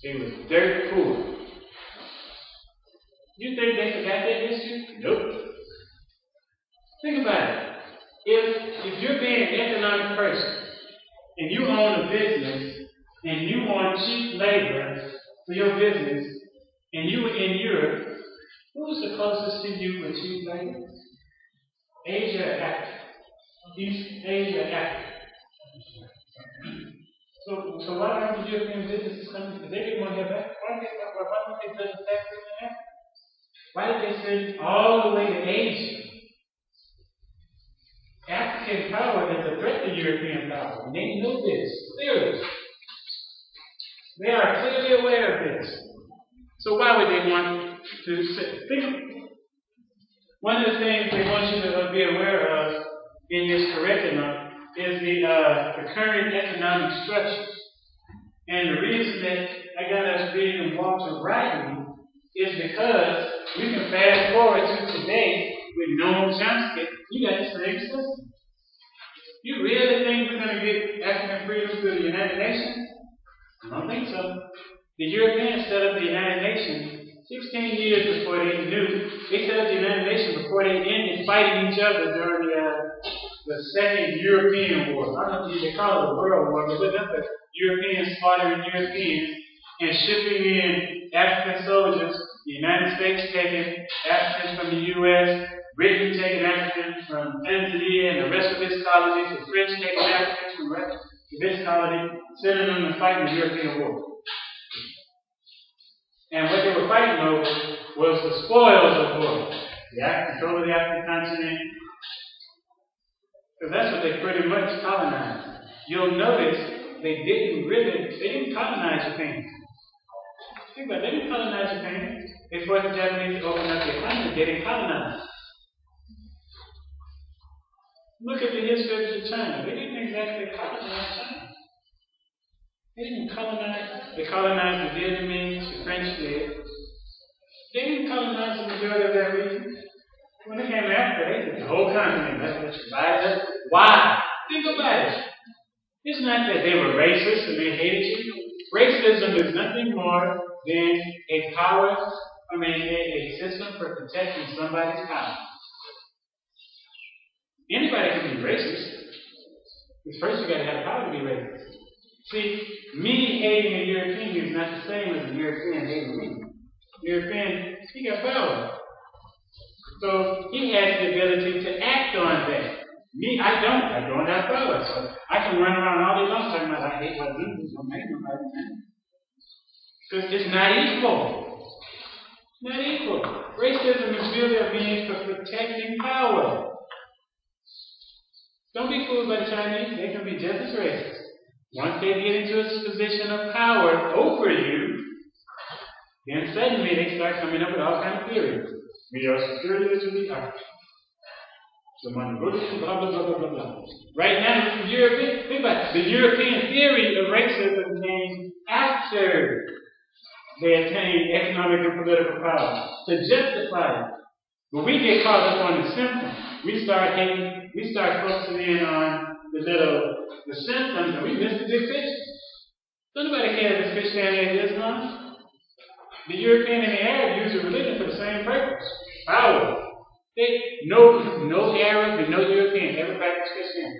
They was dirt poor. You think they forgot their history? Nope. Think about it. If you're being an economic person and you own a business and you want cheap labor for your business and you were in Europe, who's the closest to you with cheap labor? Asia or Africa? East Asia or Africa? So why don't the European businesses come? Because they didn't want to have that. Why don't they build a factory in Africa? Why did they send all the way to Asia? African power is a threat to European power, and they know this clearly. They are clearly aware of this. So why would they want to think? One of the things they want you to be aware of in this curriculum is the current economic structure. And the reason that I got us reading Walter Rodney is because we can fast forward to today with Noam Chomsky. You got the same system. You really think we're going to get African freedom through the United Nations? I don't think so. The Europeans set up the United Nations 16 years before they knew. They set up the United Nations before they ended fighting each other during the Second European War. I don't know if they call it the World War, but look up at Europeans slaughtering Europeans and shipping in African soldiers. The United States taking Africans from the U.S., Britain taking Africans from Tanzania and the rest of its colonies, the French taking Africans from the rest of its colonies, sending them to fight in the European War. And what they were fighting over was the spoils of war. The control of the African continent. Because that's what they pretty much colonized. You'll notice they didn't colonize Japan. Think about it, they didn't colonize Japan. They forced the Japanese to open up the economy. They didn't colonize. Look at the history of China. They didn't exactly colonize China. They didn't colonize. They colonized the Vietnamese, the French did. They didn't colonize the majority of that region. When they came after, they did the whole continent. That's what you buy. Why? Think about it. It's not that they were racist and they hated you. Racism is nothing more than a system for protecting somebody's power. Anybody can be racist. Because first you got to have power to be racist. See, me hating a European is not the same as a European hating me. European, he got power. So he has the ability to act on that. Me, I don't. I don't have power. So I can run around all day long talking about I hate my business, don't make nobody man. Because it's not equal. Not equal. Racism is really a means for protecting power. Don't be fooled by the Chinese. They can be just as racist. Once they get into a position of power over you, then suddenly they start coming up with all kinds of theories. We are superior to the African. Blah, blah, blah, blah, blah, blah. Right now, the European, think about it. The European theory of racism came after they attained economic and political power to justify it. But we get caught up on the symptoms. We start hating, we start focusing in on the symptoms, and we miss the big picture. Don't nobody care if it's Christianity and Islam. The European and the Arab use the religion for the same purpose. Power. No Arab and no European ever practice Christianity.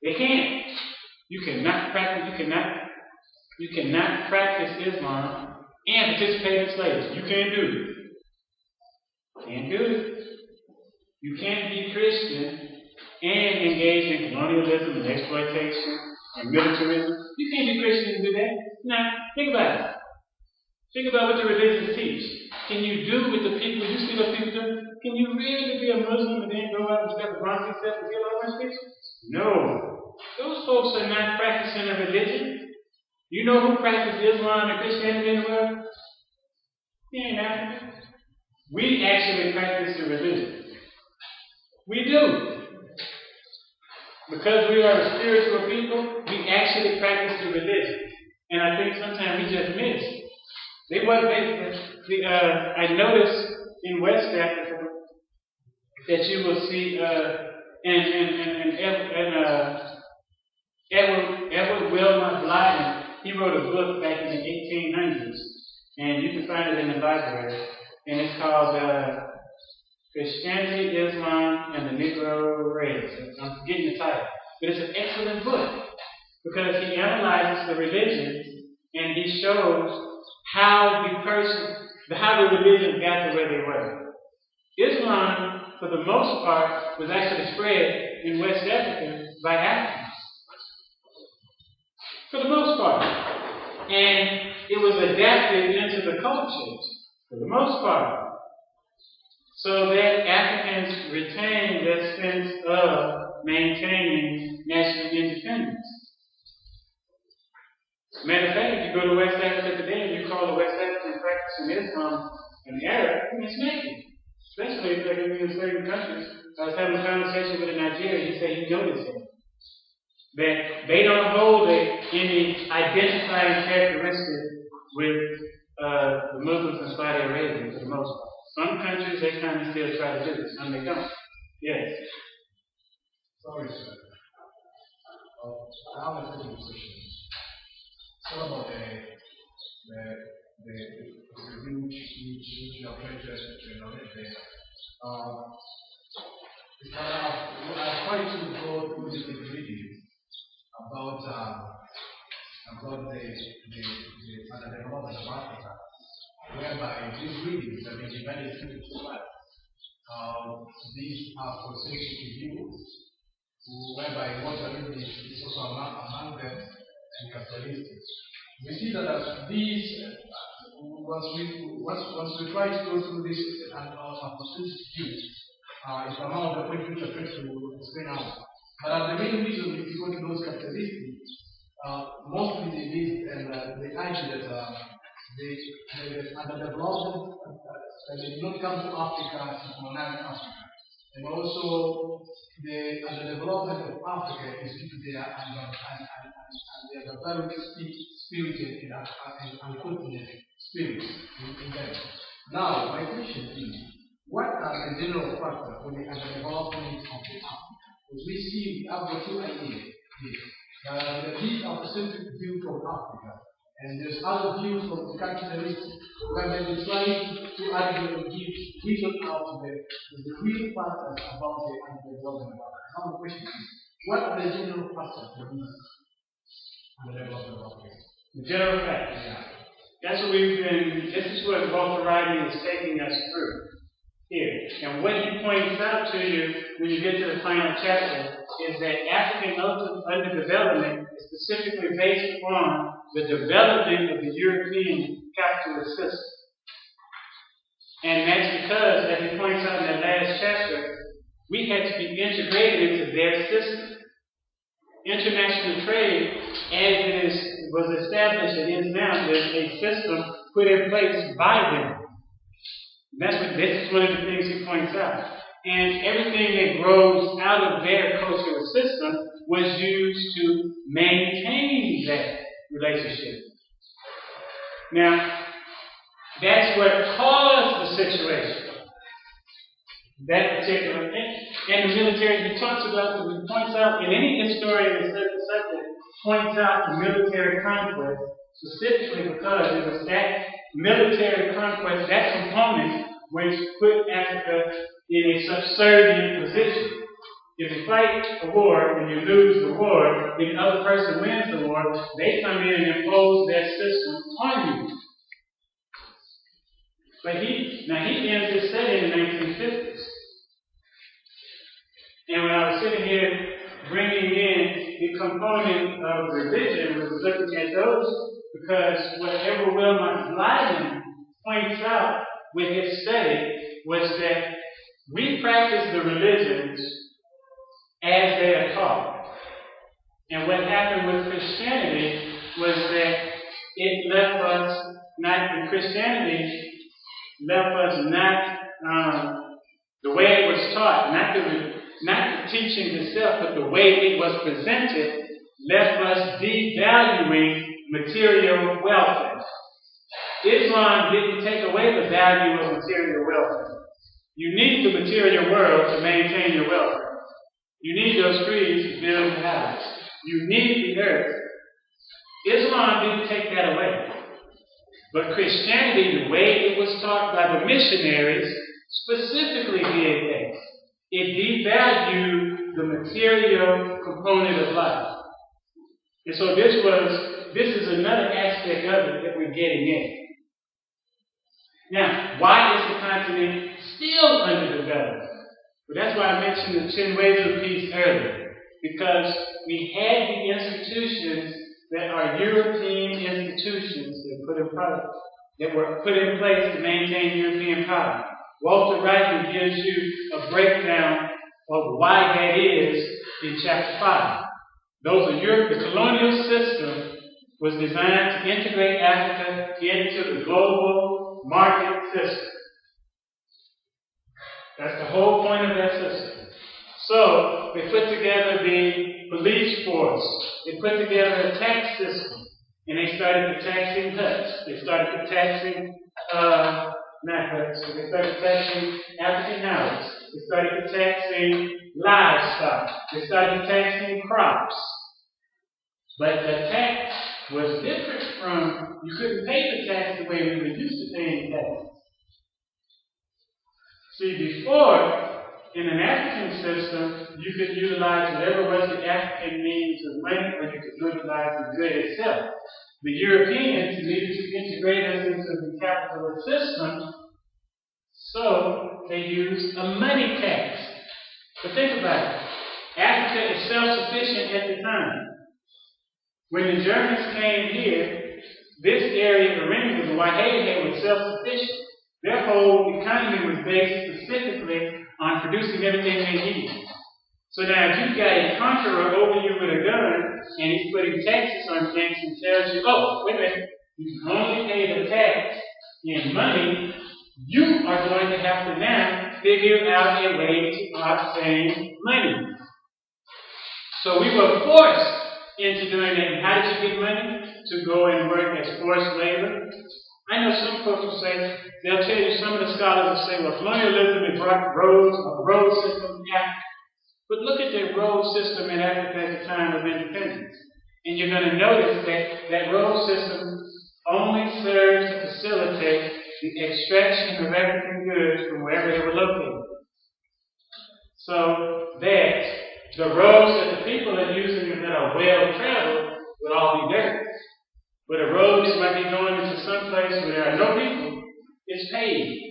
They can't. You cannot practice Islam and participate in slavery. You can't do it. Can't do it. You can't be Christian and engage in colonialism and exploitation and militarism. You can't be Christian and do that. Now, think about it. Think about what the religions teach. Can you do with the people you see what people do? Can you really be a Muslim and then go out and step around yourself and kill all those people? No. Those folks are not practicing a religion. You know who practices Islam and Christianity in the world? He ain't African. We actually practice the religion. We do. Because we are a spiritual people, we actually practice the religion. And I think sometimes we just miss. I noticed in West Africa that you will see Edward Wilmot Blyden, he wrote a book back in the 1800s, and you can find it in the library, and it's called Christianity, Islam, and the Negro Race. I'm forgetting the title, but it's an excellent book because he analyzes the religions and he shows how the religion got to where they were. Islam, for the most part, was actually spread in West Africa by Africans. For the most part. And it was adapted into the cultures, for the most part, so that Africans retained that sense of maintaining national independence. Matter of fact, if you go to West Africa today and you call the West African practicing Islam and the Arab, it's naked. Especially if they're in certain countries. I was having a conversation with a Nigerian, he said he noticed it. That they don't hold any identifying characteristic with the Muslims in Saudi Arabia for the most part. Some countries they kind of still try to do it, some they don't. Yes. Sorry, sir. I have a simple question. What about the which you are trying to acknowledge there? I tried to go through the ingredients about the underdevelopment of Africa, whereby these readings have been divided into two parts. These are concentric views, whereby what are reading is also among them and capitalistic. We see that as these, once we try to go through this and concentric views, it's among the points which I try to explain out. But the main reason if you go to those capitalistic, mostly they based and they argue that the underdevelopment they did not come to Africa to colonize Africa. And also the underdevelopment of Africa is due to their barbaric spirited and uncontinent spirits in them. Now, my question is, what are the general factors for the underdevelopment of the Africa? Because we see we have the two ideas here. These are the centric view from Africa. And there's other views from the capitalists where they try to argue and give reason out the real factors about the underdevelopment of Africa. Now the question is, what are the general factors for this underdevelopment of Africa? The general factors? Yeah. That's what this is what Walter Rodney is taking us through here. And what he points out to you when you get to the final chapter is that African underdevelopment is specifically based upon the development of the European capitalist system. And that's because, as he points out in that last chapter, we had to be integrated into their system. International trade, as it was established and is now, is a system put in place by them. This is one of the things he points out. And everything that grows out of their cultural system was used to maintain that relationship. Now, that's what caused the situation. That particular thing. And the military, he points out, in any historian that studies the subject, points out the military conquest, specifically because it was that military conquest, that component, which put Africa in a subservient position. If you fight a war and you lose the war, then the other person wins the war, they come in and impose their system on you. But he ends his study in the 1950s. And when I was sitting here bringing in the component of religion, was looking at those, because what Edward Wilmot Blyden points out with his study was that we practice the religions as they are taught. And what happened with Christianity was that it left us Christianity left us not the way it was taught, not the teaching itself, but the way it was presented, left us devaluing material welfare. Islam didn't take away the value of material welfare. You need the material world to maintain your welfare. You need those trees to build the house. You need the earth. Islam didn't take that away. But Christianity, the way it was taught by the missionaries, specifically did that. It devalued the material component of life. And so this is another aspect of it that we're getting in. Now, why is the continent still underdeveloped? Well, that's why I mentioned the 10 ways of peace earlier. Because we had the institutions that are European institutions that were put in place to maintain European power. Walter Rodney gives you a breakdown of why that is in chapter 5. The colonial system was designed to integrate Africa into the global market system. That's the whole point of that system. So they put together the police force. They put together a tax system. And they started taxing huts. They started taxing, not huts, so they started taxing African houses. They started taxing livestock. They started taxing crops. But the tax was different from, you couldn't pay the tax the way we were used to paying taxes. See, before, in an African system, you could utilize whatever was the African means of money, or you could utilize the good itself. The Europeans needed to integrate us into the capitalist system, so they used a money tax. But think about it. Africa is self-sufficient at the time. When the Germans came here, this area, the Wahede, was self-sufficient. Their whole economy was based specifically on producing everything they needed. So now if you've got a conqueror over you with a gun, and he's putting taxes on things and tells you, oh, wait a minute, you can only pay the tax in money, you are going to have to now figure out a way to obtain money. So we were forced into doing that. And how did you get money? To go and work as forced labor. I know some folks will say, they'll tell you, some of the scholars will say, well, colonialism has brought a road system in Africa. But look at the road system in Africa at the time of independence. And you're going to notice that that road system only serves to facilitate the extraction of African goods from wherever they were located. So that the roads that the people are using that are well traveled would all be dirt. But a road that might be going into some place where there are no people is paved.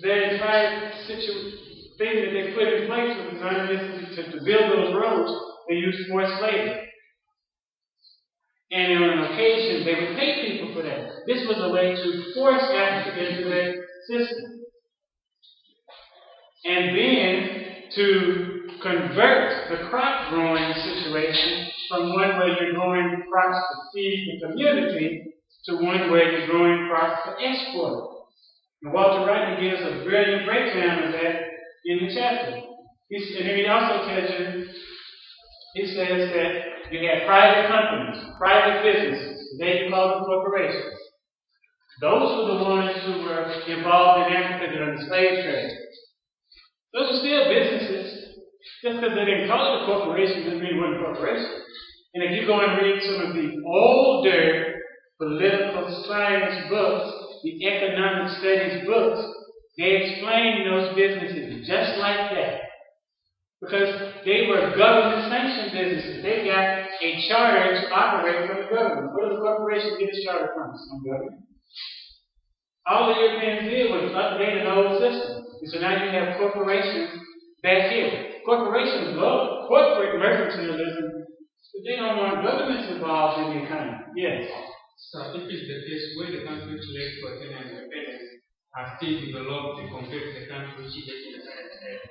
The entire thing that they put in place was designed to build those roads. They used forced labor. And on occasion, they would pay people for that. This was a way to force Africa into that system. And then to convert the crop growing situation from one where you're growing crops to feed the community to one where you're growing crops to export. And Walter Rodney gives a brilliant breakdown of that in the chapter. And then he also tells you, he says that you have private companies, private businesses, today you call them corporations. Those were the ones who were involved in Africa during the slave trade. Those are still businesses. Just because they didn't call it a corporation doesn't mean it wasn't a corporation. And if you go and read some of the older political science books, the economic studies books, they explain those businesses just like that. Because they were government-sanctioned businesses. They got a charter to operate from the government. Where does a corporation get its charter from? Some government. All the Europeans did was update an old system. And so now you have corporations back here. Corporations love corporate mercantilism, but they don't want governments involved in the economy. Yes. So if it's the case where the countries led for independence are still developed compared to the countries which is independent,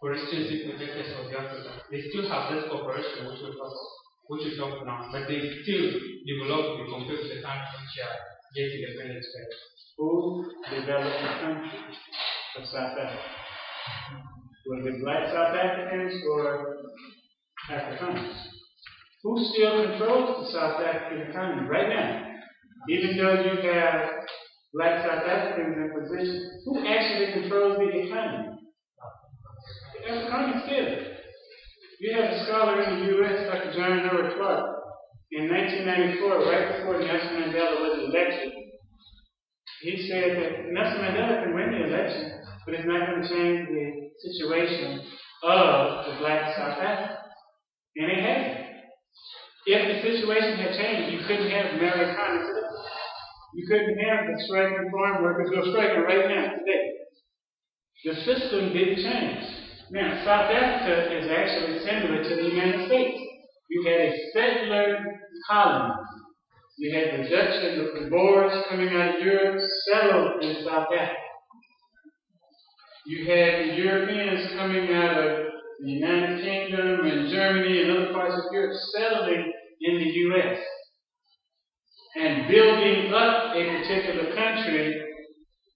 for instance, if we take the South Africa, they still have this cooperation which we talk now, but they still developed compared to the countries which are yet independent. Who developed the country of South Africa? Was it black South Africans or Afrikaners? Who still controls the South African economy right now? Even though you have black South Africans in position, who actually controls the economy? The Afrikaners still. You have a scholar in the U.S., Dr. John Howard Clark, in 1994, right before Nelson Mandela was elected. He said that Nelson Mandela can win the election, but it's not going to change the situation of the black South Africans. And it hasn't. If the situation had changed, you couldn't have Americana today. You couldn't have the striking farm workers who are striking right now today. The system didn't change. Now, South Africa is actually similar to the United States. You had a settler colony. You had the Dutch and the Boers coming out of Europe settled in South Africa. You had the Europeans coming out of the United Kingdom and Germany and other parts of Europe settling in the U.S. and building up a particular country,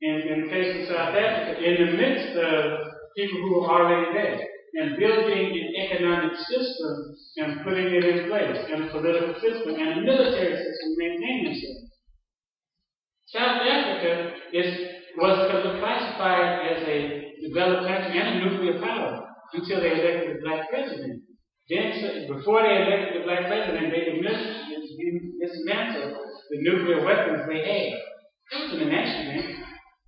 in the case of South Africa, in the midst of people who were already there, and building an economic system and putting it in place, and a political system and a military system maintaining itself. South Africa was classified as a developed country and a nuclear power until they elected a black president. Then, before they elected the black president, they dismantled the nuclear weapons they had. That was an accident.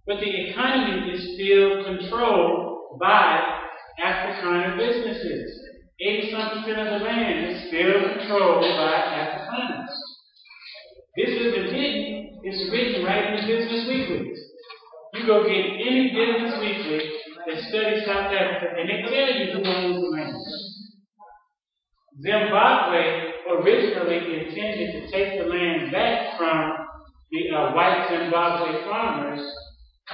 But the economy is still controlled by Afrikaner businesses. 80-something% of the land is still controlled by Afrikaners. This isn't hidden. It's written right in the Business Weekly. You go get any Business Weekly that studies South Africa, and they tell you who owns the land. Zimbabwe originally intended to take the land back from the white Zimbabwe farmers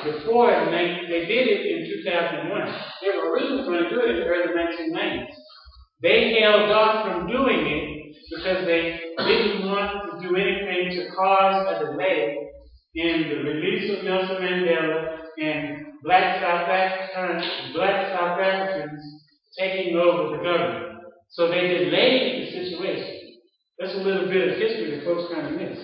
before they did it in 2001. They were originally going to do it in the early 1990s. They held off from doing it because they didn't want to do anything to cause a delay in the release of Nelson Mandela and black South Africans taking over the government. So they delayed the situation. That's a little bit of history that folks kind of miss.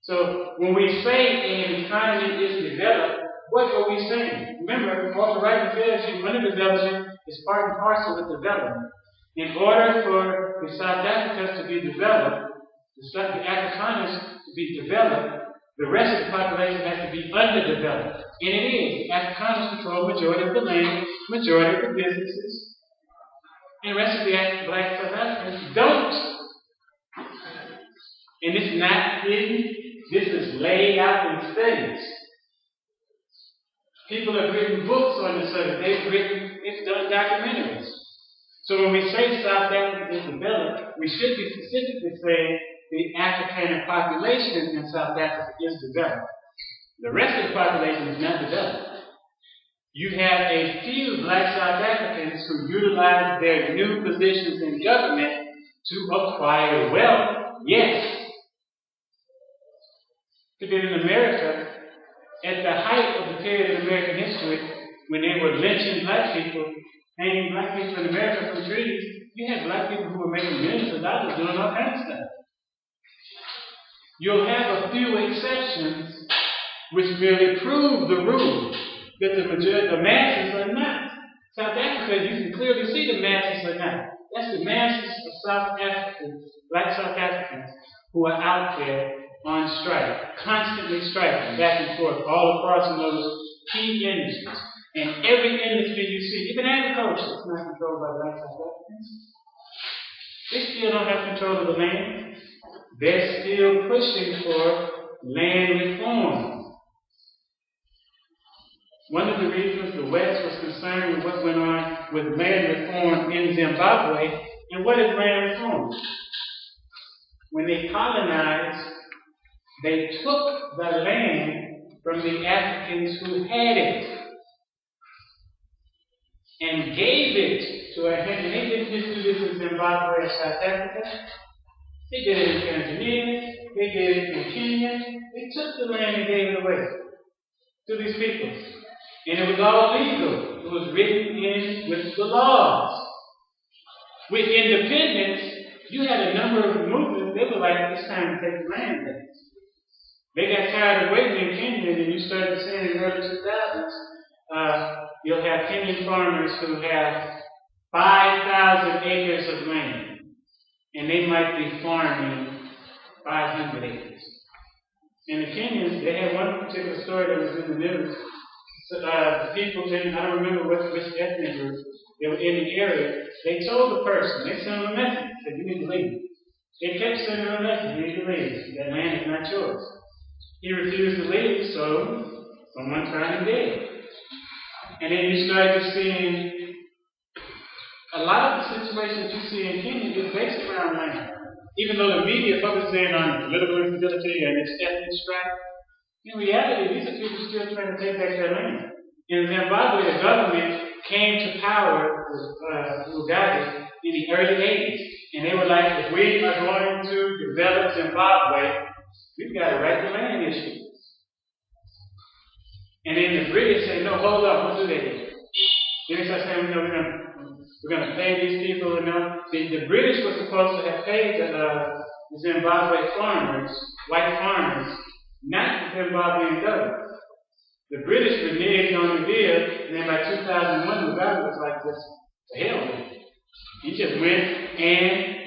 So when we say an economy is developed, what are we saying? Remember, Walter Rodney tells you underdevelopment is part and parcel with development. In order for the South Africans to be developed, the Afrikaners to be developed, the rest of the population has to be underdeveloped. And it is. Afrikaners control majority of the land, majority of the businesses. And the rest of the black South Africans don't. And it's not hidden. This is laid out in studies. People have written books on the subject. It's done documentaries. So when we say South Africa is developed, we should be specifically saying the Afrikan population in South Africa is developed. The rest of the population is not developed. You have a few black South Africans who utilize their new positions in government to acquire wealth. Yes. Because in America, at the height of the period of American history, when they were lynching black people, hanging black people in America from trees, you had black people who were making millions of dollars doing all kinds of stuff. You'll have a few exceptions which merely prove the rule that the masses are not. South Africa, you can clearly see the masses are not. That's the masses of South Africans, black South Africans, who are out there on strike, constantly striking back and forth all across in those key industries. And every industry you see, even agriculture, is not controlled by black South Africans. They still don't have control of the land. They're still pushing for land reform. One of the reasons the West was concerned with what went on with land reform in Zimbabwe, and what is land reform? When they colonized, they took the land from the Africans who had it and gave it to a hand. And they didn't just do this in Zimbabwe or South Africa. They did it in Tanzania. They did it in Kenya. They took the land and gave it away to these people. And it was all legal. It was written in with the laws. With independence, you had a number of movements. They were like, it's time to take the land back. They got tired of waiting in Kenya, and you started seeing in the early 2000s, you'll have Kenyan farmers who have 5,000 acres of land, and they might be farming 500 acres. And the Kenyans, they had one particular story that was in the news. So, the people, I don't remember which ethnic group, they were in the area. They told the person, they sent them a message, said, you need to leave. They kept sending them a message, you need to leave. That land is not yours. He refused to leave, so someone found him dead. And then you started seeing a lot of the situations you see in Kenya is based around land. Even though the media focuses on political instability and its ethnic strife, in reality, these are people still trying to take back their land. In Zimbabwe, the government came to power with Mugabe in the early 80s. And they were like, if we are going to develop Zimbabwe, we've got to write the land issue. And then the British said, no, hold up, what do they do? Then they start saying, no, we're going to pay these people enough. The British were supposed to have paid the Zimbabwe farmers, white farmers, not the Zimbabwean government. The British reneged on the deal, and then by 2001, Mugabe was like, just to hell with it. He just went and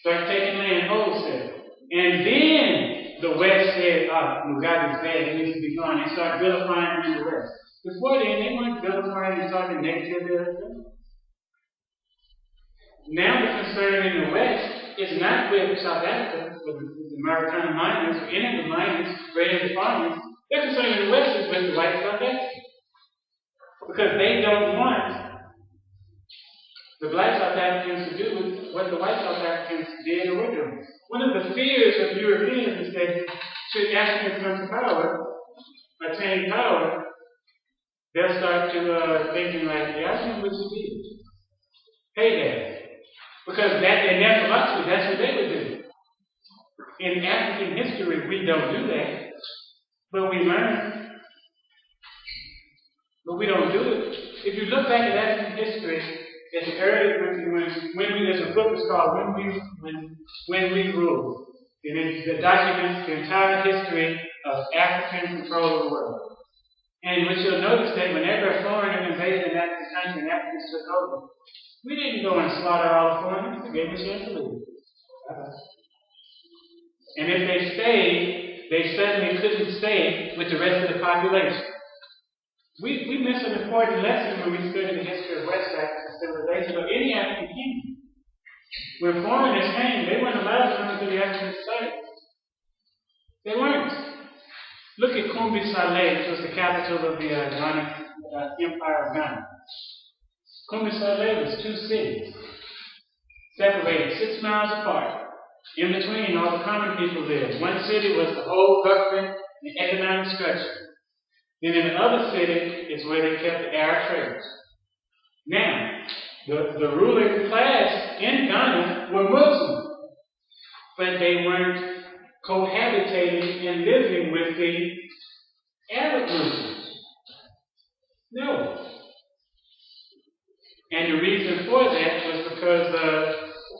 started taking land wholesale. And then the West said, Mugabe's bad, he needs to be gone. They started vilifying him in the West. Before then, they weren't vilifying and talking negatively of him. Now the concern in the West is not with South Africa, with the maritime miners, or any of the miners, raiding the farmers. Their concern in the West is with the white South Africans. Because they don't want the black South Africans to do what the white South Africans did or were doing. One of the fears of Europeans is that should Africans come to power, attain power, they'll start to thinking like, yeah, I think what you did. Pay that. Because that in their philosophy, that's what they would do. In African history, we don't do that. But we learn. But we don't do it. If you look back at African history, at the early there's a book that's called When We Rule. And it documents the entire history of African control of the world. And what you'll notice that whenever a foreigner invaded an African country and Africans took over, we didn't go and slaughter all the foreigners. We gave them a chance to leave. And if they stayed, they suddenly couldn't stay with the rest of the population. We miss an important lesson when we study the history of West African civilization or any African kingdom. When foreigners came, they weren't allowed to come into the African society. They weren't. Look at COMESA, which was the capital of the Ghana, Empire of Ghana. COMESA was two cities, separated 6 miles apart. In between, all the common people lived. One city was the whole government and economic structure. Then in the other city is where they kept the Arab traders. Now, the ruling class in Ghana were Muslim, but they weren't cohabitating and living with the Arab Muslims. No. And the reason for that was because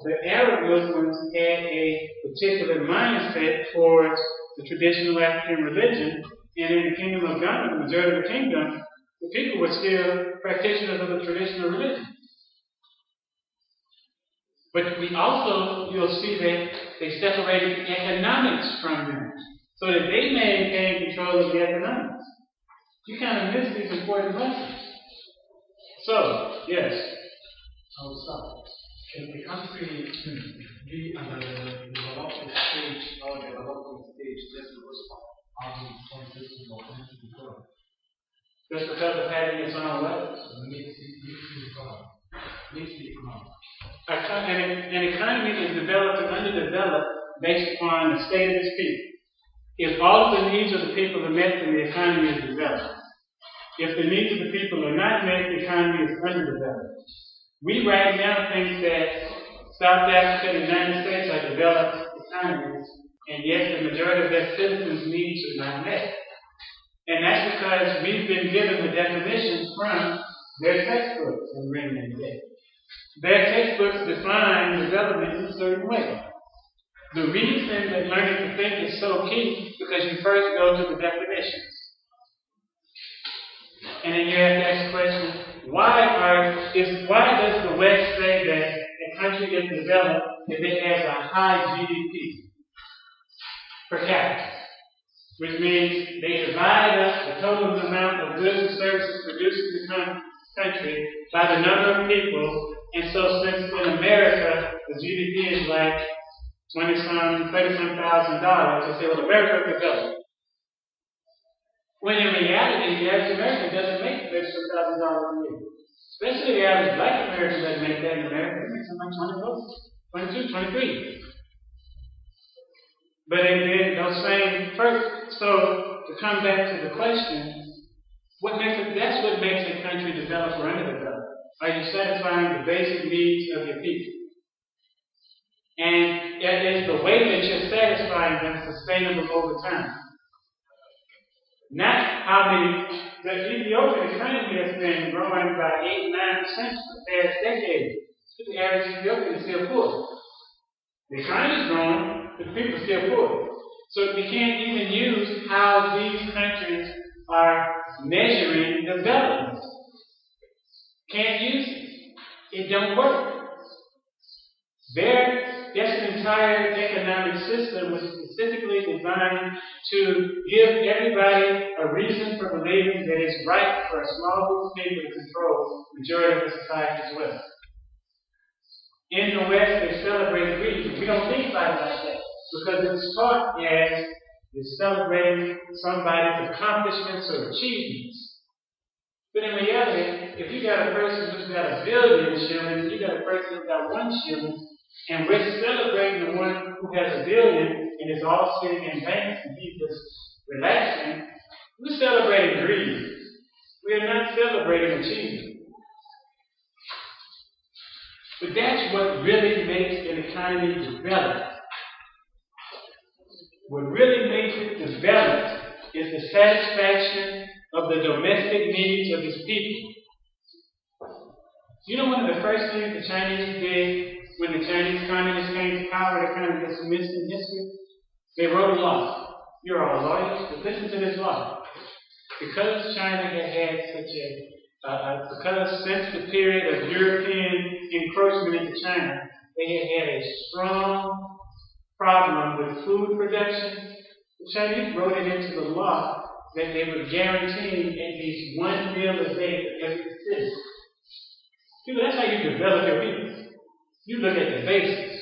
the Arab Muslims had a particular mindset towards the traditional African religion, and in the Kingdom of Ghana, the majority of the kingdom, the people were still practitioners of the traditional religion. But we also, you'll see that they separated economics from them, so that they maintained control of the economics. You kind of miss these important lessons. So, yes. Can the country be under the development stage or development stage just because of having some system or country development? Just because of having its own way? Makes the economy. An economy is developed and underdeveloped based upon the state of its people. If all of the needs of the people are met, then the economy is developed. If the needs of the people are not met, the economy is underdeveloped. We right now think that South Africa and the United States are developed economies, and yet the majority of their citizens' needs are not met. And that's because we've been given the definitions from their textbooks and written in there. Their textbooks define development in a certain way. The reason that learning to think is so key is because you first go to the definitions. And then you have to ask the question, why does the West say that a country is developed if it has a high GDP per capita? Which means they divide up the total amount of goods and services produced in the country by the number of people. And so since in America, the GDP is like $30,000, they say, well, America is developed. When in reality, the average American doesn't make $37,000 a year. Especially the average black American doesn't make that in America. It makes something like 22, 23. But in those same first, so to come back to the question, that's what makes a country develop or underdeveloped. Are you satisfying the basic needs of your people? And is the way that you're satisfying them sustainable over time? Not how many. The Ethiopian economy has been growing by 8-9% for the past decade. But the average Ethiopian is still poor. The economy is growing, but the people are still poor. So we can't even use how these countries are measuring development. Can't use it. It don't work. That's an entire economic system was specifically designed to give everybody a reason for believing that it's right for a small group of people to control the majority of the society as well. In the West, they celebrate greed. We don't think about it like that because it's taught as you're celebrating somebody's accomplishments or achievements. But in reality, if you got a person who's got 1 billion shillings, you got a person who's got 1 shilling, and we're celebrating the one who has 1 billion and is all sitting in banks and he's just relaxing, we're celebrating greed. We are not celebrating achievement. But that's what really makes an economy develop. What really makes it develop is the satisfaction of the domestic needs of its people. You know one of the first things the Chinese did when the Chinese communists came to power, they kind of dismissed in history? They wrote a law. You're all lawyers, but listen to this law. Because China had such because since the period of European encroachment into China, they had a strong problem with food production. The Chinese wrote it into the law that they were guaranteeing at least 1 meal a day for every citizen. People, that's how you develop your people. You look at the basics.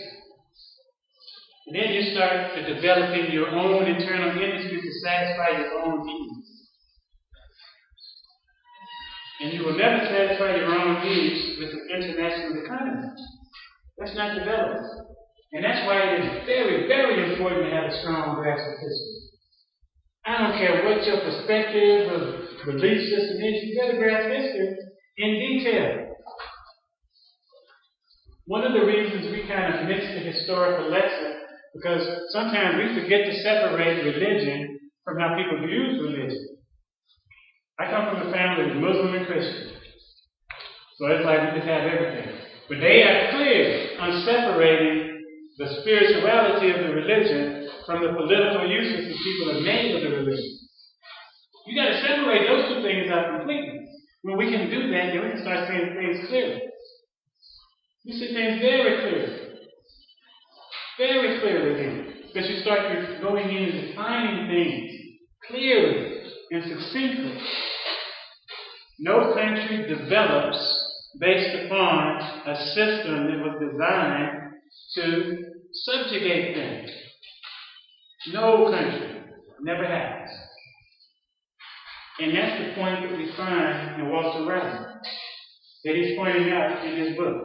And then you start to developing your own internal industry to satisfy your own needs. And you will never satisfy your own needs with the international economy. That's not development. And that's why it is very, very important to have a strong grassroots system. I don't care what your perspective of belief system is, you better grasp history in detail. One of the reasons we kind of miss the historical lesson, because sometimes we forget to separate religion from how people view religion. I come from a family of Muslim and Christian. So it's like we just have everything. But they are clear on separating the spirituality of the religion from the political uses that people have made of the religion. You got to separate those two things out completely. When we can do that, then we can start seeing things clearly. You see things very clearly. Very clearly then. Because you start going in and defining things clearly and succinctly. No country develops based upon a system that was designed to subjugate them. No country. Never has. And that's the point that we find in Walter Rodney, that he's pointing out in his book.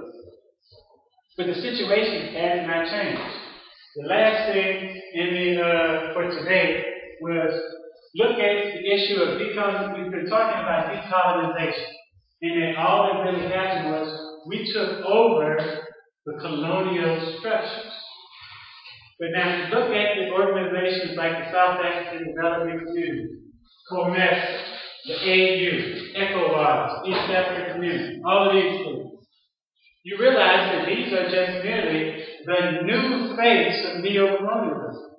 But the situation has not changed. The last thing for today was look at the issue of decolonization. We've been talking about decolonization. And then all that really happened was we took over the colonial structures. But now, if you look at the organizations like the South African Development Community, COMESA, the AU, ECOWAS, East African Community, all of these things, you realize that these are just merely the new face of Neo-Colonialism.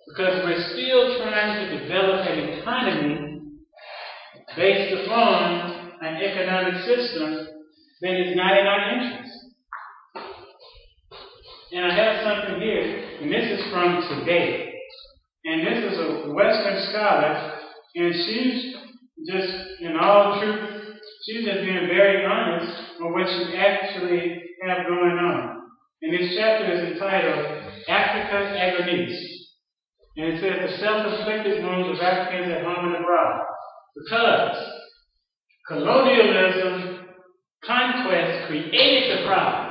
Because we're still trying to develop an economy based upon an economic system that is not in our interest. And I have something here, and this is from today. And this is a Western scholar, and she's just, in all truth, she's just being very honest on what you actually have going on. And this chapter is entitled Afrikan Economy. And it says the self-inflicted wounds of Africans at home and abroad. Because colonialism, conquest created the problem.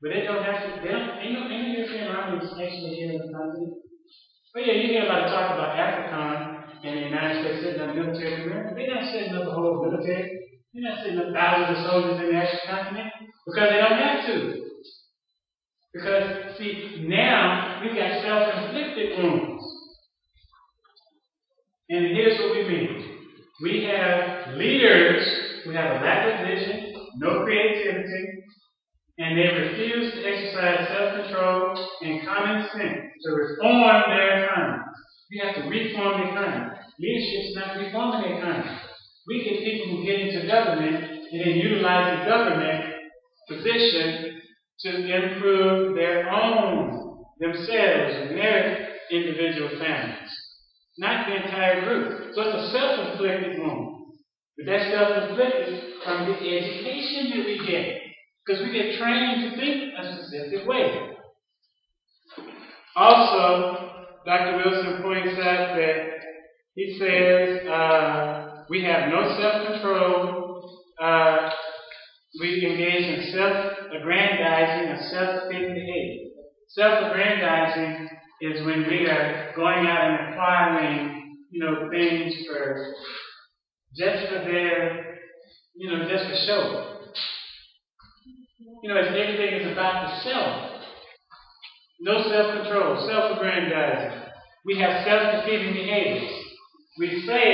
But they don't have to, ain't no European armies actually here in the country. But yeah, you hear a lot of talk about Afrikan and the United States setting up military command. They're not setting up a whole military. They're not setting up thousands of soldiers in the African continent because they don't have to. Because, see, now we've got self-inflicted wounds. And here's what we mean. We have leaders who have a lack of vision, no creativity, and they refuse to exercise self-control and common sense to reform their economy. We have to reform the economy. Leadership is not reforming the economy. We get people who get into government and then utilize the government position to improve their own, themselves and their individual families, not the entire group. So it's a self-inflicted wound. But that's self-inflicted from the education that we get. Because we get trained to think a specific way. Also, Dr. Wilson points out that he says we have no self-control. We engage in self-aggrandizing and self-defeating behavior. Self-aggrandizing is when we are going out and acquiring, things just for show. Everything is about the self. No self-control, self-aggrandizing. We have self-defeating behaviors. We say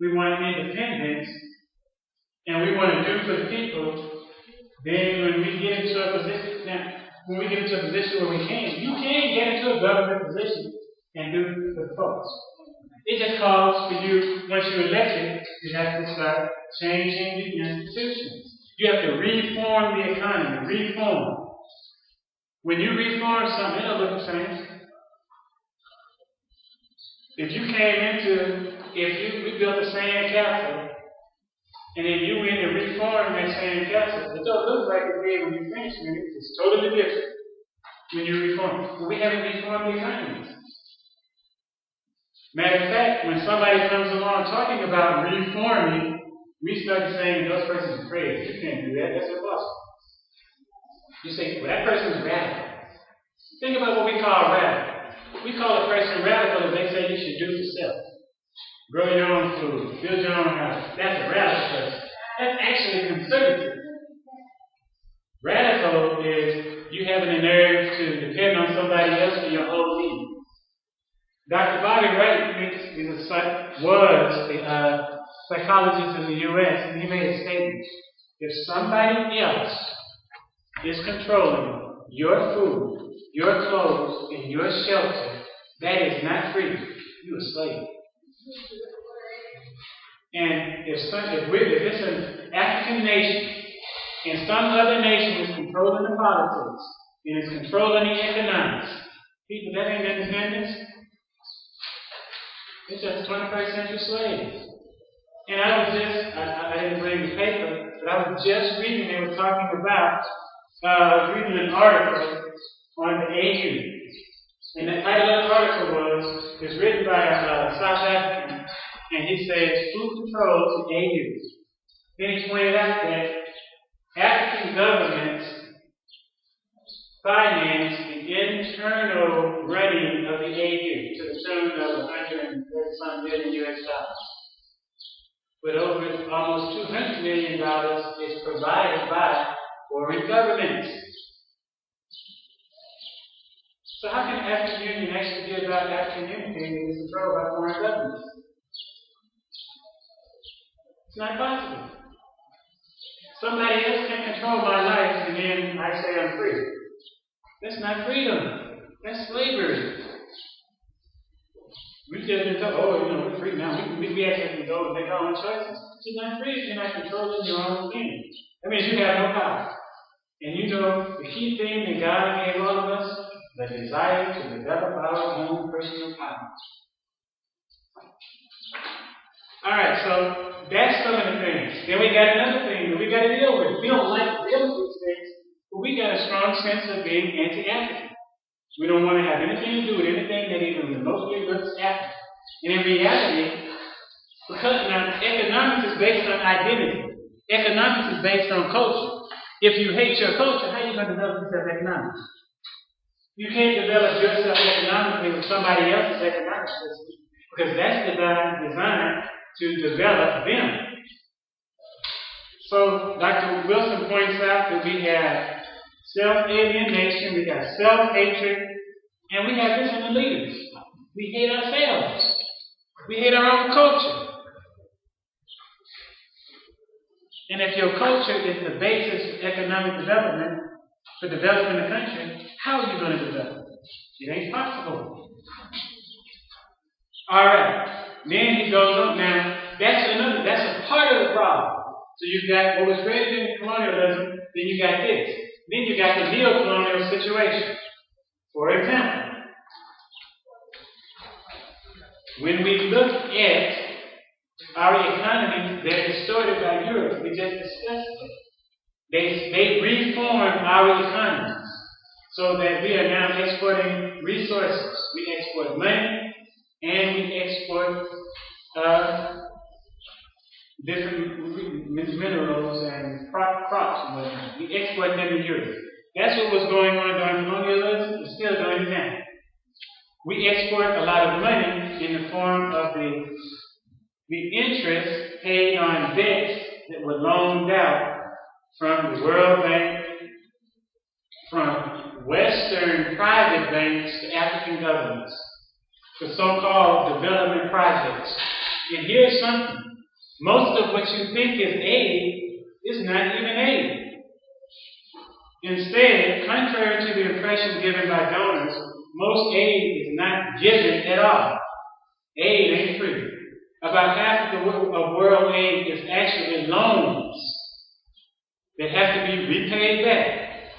we want independence and we want to do for the people. Then when we get into a position, where we can, you can get into a government position and do for the folks. It just calls for you, once you're elected, you have to start changing the institutions. You have to reform the economy. Reform. When you reform something, it'll look the same. If we built the sand castle, and then you went and reformed that sand castle, it don't look like it did when you finished it. It's totally different. when you reform? Well, we haven't reformed the economy. Matter of fact, when somebody comes along talking about reforming, we start saying those persons are crazy. You can't do that. That's impossible. You say, well, that person's radical. Think about what we call radical. We call a person radical if they say you should do for self. Grow your own food, build your own house. That's a radical person. That's actually conservative. Radical is you having the nerve to depend on somebody else for your whole needs. Dr. Bobby Wright was a psychologist in the U.S., and he made a statement. If somebody else is controlling your food, your clothes, and your shelter, that is not freedom. You're a slave. And if it's an African nation, and some other nation is controlling the politics, and is controlling the economics, people, that ain't independence. It's just 21st century slaves. And I didn't bring the paper, but I was just reading, they were talking about, reading an article on the AU. And the title of the article is written by a South African, and he says, who controls the AU? Then he pointed out that African governments finance the internal running of the AU to the tune of $130-some billion US. But over almost $200 million is provided by foreign governments. So how can African Union actually be about African unity if it's controlled by foreign governments? It's not possible. Somebody else can control my life and then I say I'm free. That's not freedom. That's slavery. We just been told, we're free now. We actually can go and make our own choices. You're not free if you're not controlling your own thing. That means you have no power. And the key thing that God gave all of us, the desire to develop our own personal power. Alright, so that's some of the things. Then we got another thing that we got to deal with. We don't like to deal with these things, but we got a strong sense of being anti-African. We don't want to have anything to do with anything that even remotely looks African. And in reality, because now economics is based on identity. Economics is based on culture. If you hate your culture, how are you going to develop yourself economics? You can't develop yourself economically with somebody else's economic system because that's designed to develop them. So Dr. Wilson points out that we have self-alienation, we got self-hatred, and we have this in the leaders. We hate ourselves. We hate our own culture. And if your culture is the basis of economic development, for developing a country, how are you going to develop it? It ain't possible. Alright. Then he goes on. Now, that's a part of the problem. So you've got what was created in colonialism, then you got this. Then you got the neo-colonial situation. For example, when we look at our economies, they're distorted by Europe. We just discussed it. They reformed our economies so that we are now exporting resources. We export money and we export different minerals and crops and whatnot. We export them to Europe. That's what was going on during colonialism. We're still doing it now. We export a lot of money in the form of the interest paid on debts that were loaned out from the World Bank, from Western private banks to African governments, the so-called development projects. And here's something. Most of what you think is aid is not even aid. Instead, contrary to the impression given by donors, most aid is not given at all. Aid ain't free. About half of world aid is actually loans that have to be repaid back.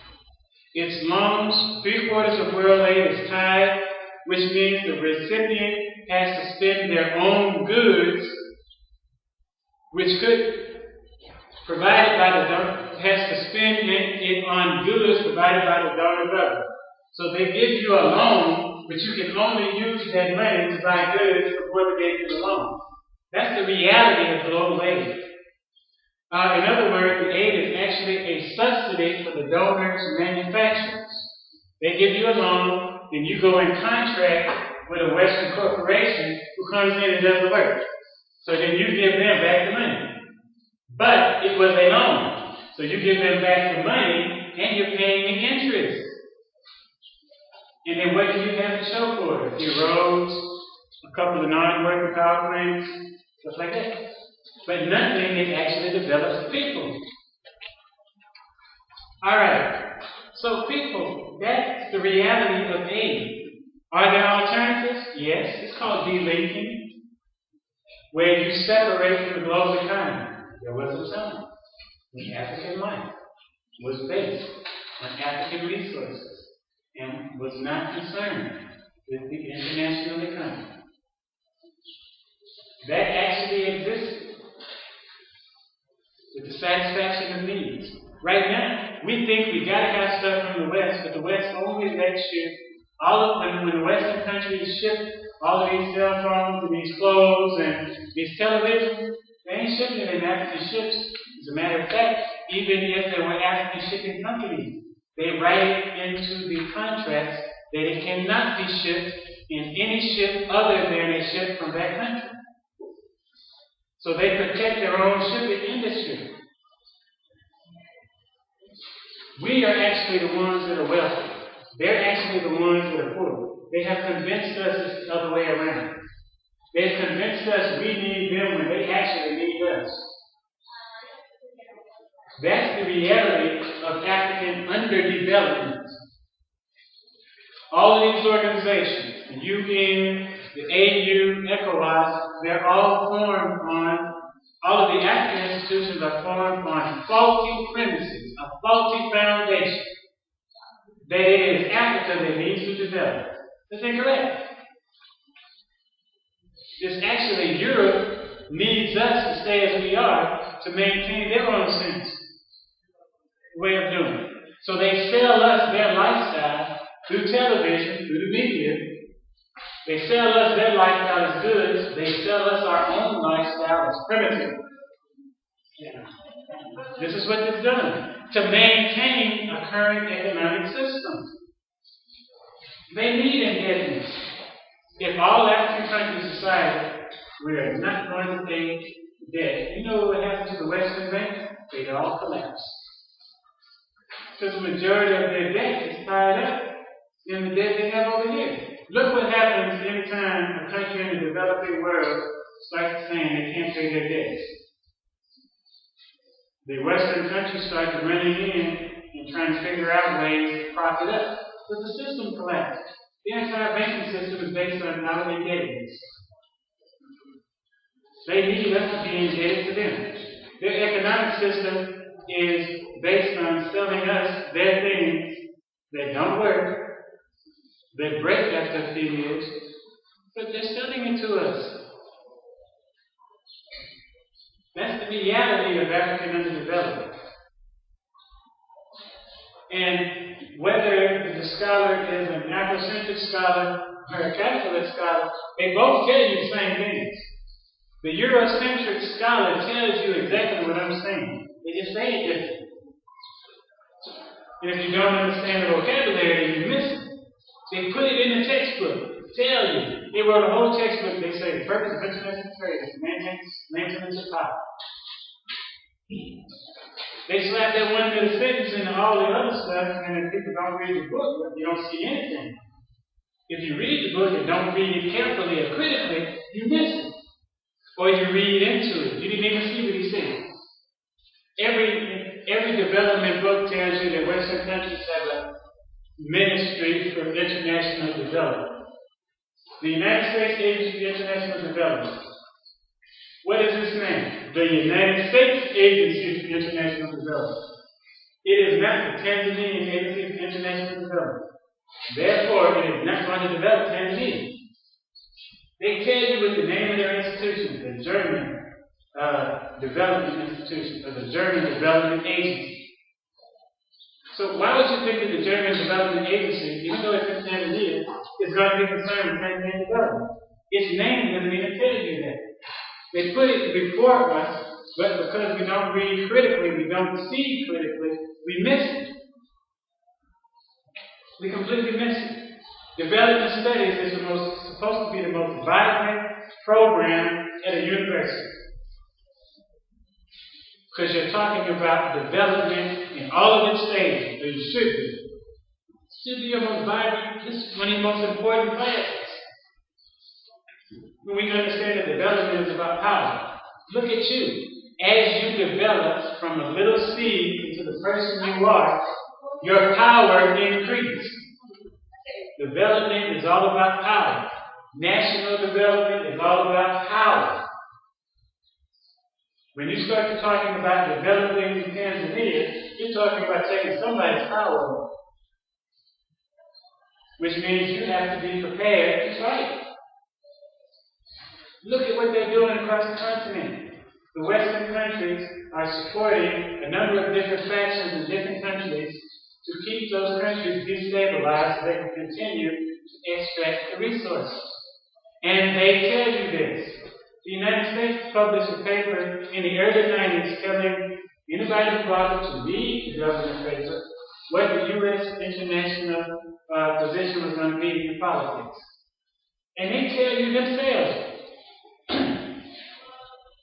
It's loans, 3/4 of world aid is tied, which means the recipient has to spend their own goods, which could, provided by the donor, has to spend it on goods provided by the donor government. So they give you a loan, but you can only use that money to buy goods before they gave you the loan. That's the reality of global aid. In other words, the aid is actually a subsidy for the donors and manufacturers. They give you a loan, then you go in contract with a Western corporation who comes in and does the work. So then you give them back the money. But it was a loan. So you give them back the money and you're paying the interest. And then what do you have to show for it? A few roads, a couple of non-working power plants, stuff like that. But nothing that actually develops people. Alright. So people, that's the reality of aid. Are there alternatives? Yes. It's called delinking, where you separate from the global economy. There was a time when African life was based on African resources and was not concerned with the international economy. That actually existed with the satisfaction of needs. Right now, we think we gotta have stuff from the West, but the West only lets you when the Western countries ship all of these cell phones and these clothes and these televisions, they ain't shipping it in African ships. As a matter of fact, even if there were African shipping companies, they write it into the contracts that it cannot be shipped in any ship other than a ship from that country. So they protect their own shipping industry. We are actually the ones that are wealthy. They're actually the ones that are poor. They have convinced us it's the other way around. They've convinced us we need them when they actually need us. That's the reality of African underdevelopment. All of these organizations, the UN, the AU, ECOWAS, they're all formed on, all of the African institutions are formed on faulty premises, a faulty foundation. That it is Africa that needs to develop. That's incorrect. It's actually Europe needs us to stay as we are to maintain their own sense way of doing it. So they sell us their lifestyle through television, through the media. They sell us their lifestyle as goods. They sell us our own lifestyle as primitive. This is what they've done to maintain a current economic system. They need indebtedness. If all African countries decide we are not going to pay debt, you know what happened to the Western banks? They'd all collapse. Because the majority of their debt is tied up in the debt they have over here. Look what happens anytime a country in the developing world starts saying they can't pay their debts. The Western countries started running in and trying to figure out ways to prop it up. But the system collapsed. The entire banking system is based on our indebtedness. They need us to be indebted to them. Their economic system is based on selling us their things that don't work, that break after a few years, but they're selling it to us. That's the reality of African underdevelopment. And whether the scholar is an Afrocentric scholar or a capitalist scholar, they both tell you the same things. The Eurocentric scholar tells you exactly what I'm saying. They just say it differently. And if you don't understand the vocabulary, you miss it. They put it in the textbook. Tell you. They wrote a whole textbook. They say the purpose of international trade is maintenance of power. They slap that one little sentence into all the other stuff, and if people don't read the book, you don't see anything. If you read the book and don't read it carefully or critically, you miss it. Or you read into it. You didn't even see what he said. Every development book tells you that Western countries have a ministry for international development. The United States Agency for International Development. What is its name? The United States Agency for International Development. It is not the Tanzanian Agency for International Development. Therefore, it is not going to develop Tanzania. They tell you what the name of their institution, the German Development Institution, or the German Development Agency. So why would you think that the German Development Agency, even though it's in Tanzania, is going to be concerned with Tanzanian development? Its name doesn't even tell you that. They put it before us, but because we don't read critically, we don't see critically, we miss it. We completely miss it. Development studies is supposed to be the most vibrant program at a university. Because you're talking about development in all of its stages, or you should be. It should be your most vibrant, this is one of the most important classes. When we understand that development is about power. Look at you. As you develop from a little seed into the person you are, your power increases. Development is all about power. National development is all about power. When you start talking about developing in Tanzania, you're talking about taking somebody's power away. Which means you have to be prepared to fight. Look at what they're doing across the continent. The Western countries are supporting a number of different factions in different countries to keep those countries destabilized so they can continue to extract the resources. And they tell you this. The United States published a paper in the early 90s telling anybody who bothered to read the government paper what the U.S. international position was going to be in politics. And they tell you themselves.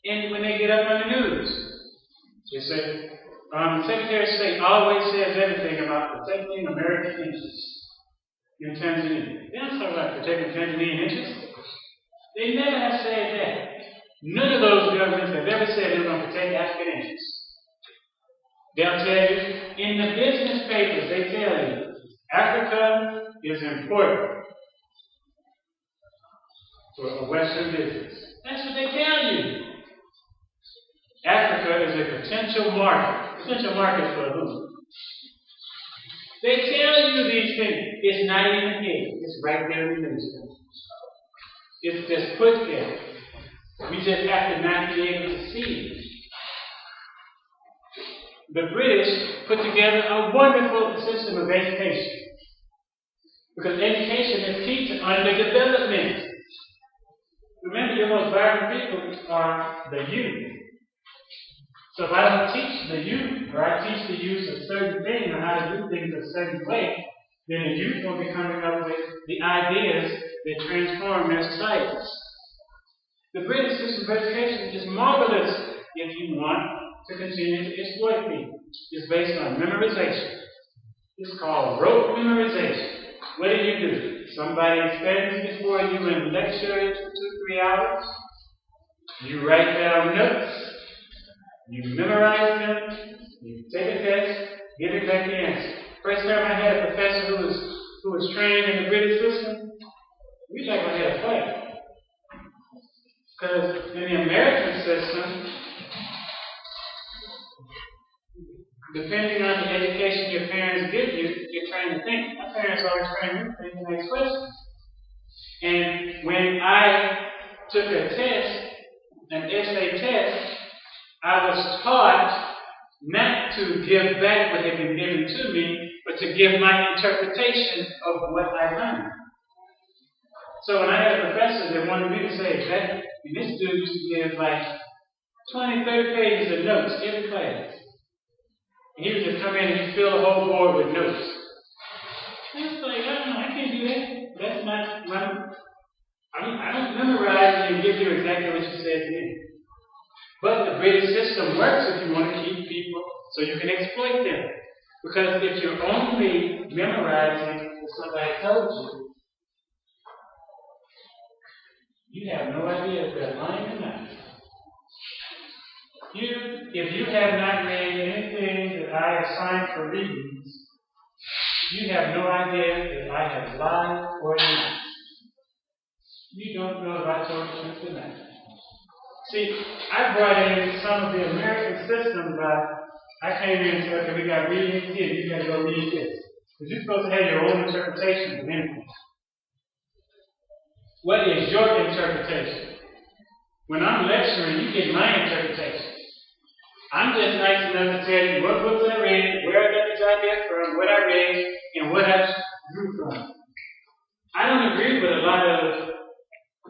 And when they get up on the news, they say, the Secretary of State always says everything about protecting American interests in Tanzania. They don't talk about protecting Tanzanian interests. They never have said that. None of those governments have ever said they were going to protect African interests. They'll tell you, in the business papers, they tell you, Africa is important for a Western business. That's what they tell you. Africa is a potential market. Potential market for who? They tell you these things. It's not even here. It's right there in the newspaper. It's just put there. We just have to not be able to see it. The British put together a wonderful system of education. Because education is key to underdevelopment. Remember, your most vibrant people are the youth. So if I don't teach the youth, or I teach the youth a certain thing, or how to do things a certain way, then the youth will be coming up with the ideas that transform their societies. The British system of education is marvelous if you want to continue to exploit people. It's based on memorization. It's called rote memorization. What do? Somebody stands before you and lecture for 2-3 hours. You write down notes. You memorize them, you take a test, give it back the answer. First time I had a professor who was trained in the British system, we like to have a fight. Because in the American system, depending on the education your parents give you, you're trained to think. My parents always trained me to think and ask questions. And when I took a test, an essay test, I was taught not to give back what had been given to me, but to give my interpretation of what I learned. So when I had a professor that wanted me to say that, and this dude used to give like 20, 30 pages of notes every class. And he would just come in and he'd fill the whole board with notes. And I was like, I can't do that. That's not my... I don't memorize and give you exactly what you said to me. But the British system works if you want to keep people so you can exploit them. Because if you're only memorizing what somebody told you, you have no idea if they're lying or not. If you have not read anything that I assigned for readings, you have no idea if I have lied or not. You don't know if I told the truth or not. See, I brought in some of the American systems. I came in and said, okay, we got reading here, you got to go read this. Because you're supposed to have your own interpretation of anything. What is your interpretation? When I'm lecturing, you get my interpretation. I'm just nice enough to tell you what books I read, where I got this idea from, what I read, and what I drew from. I don't agree with a lot of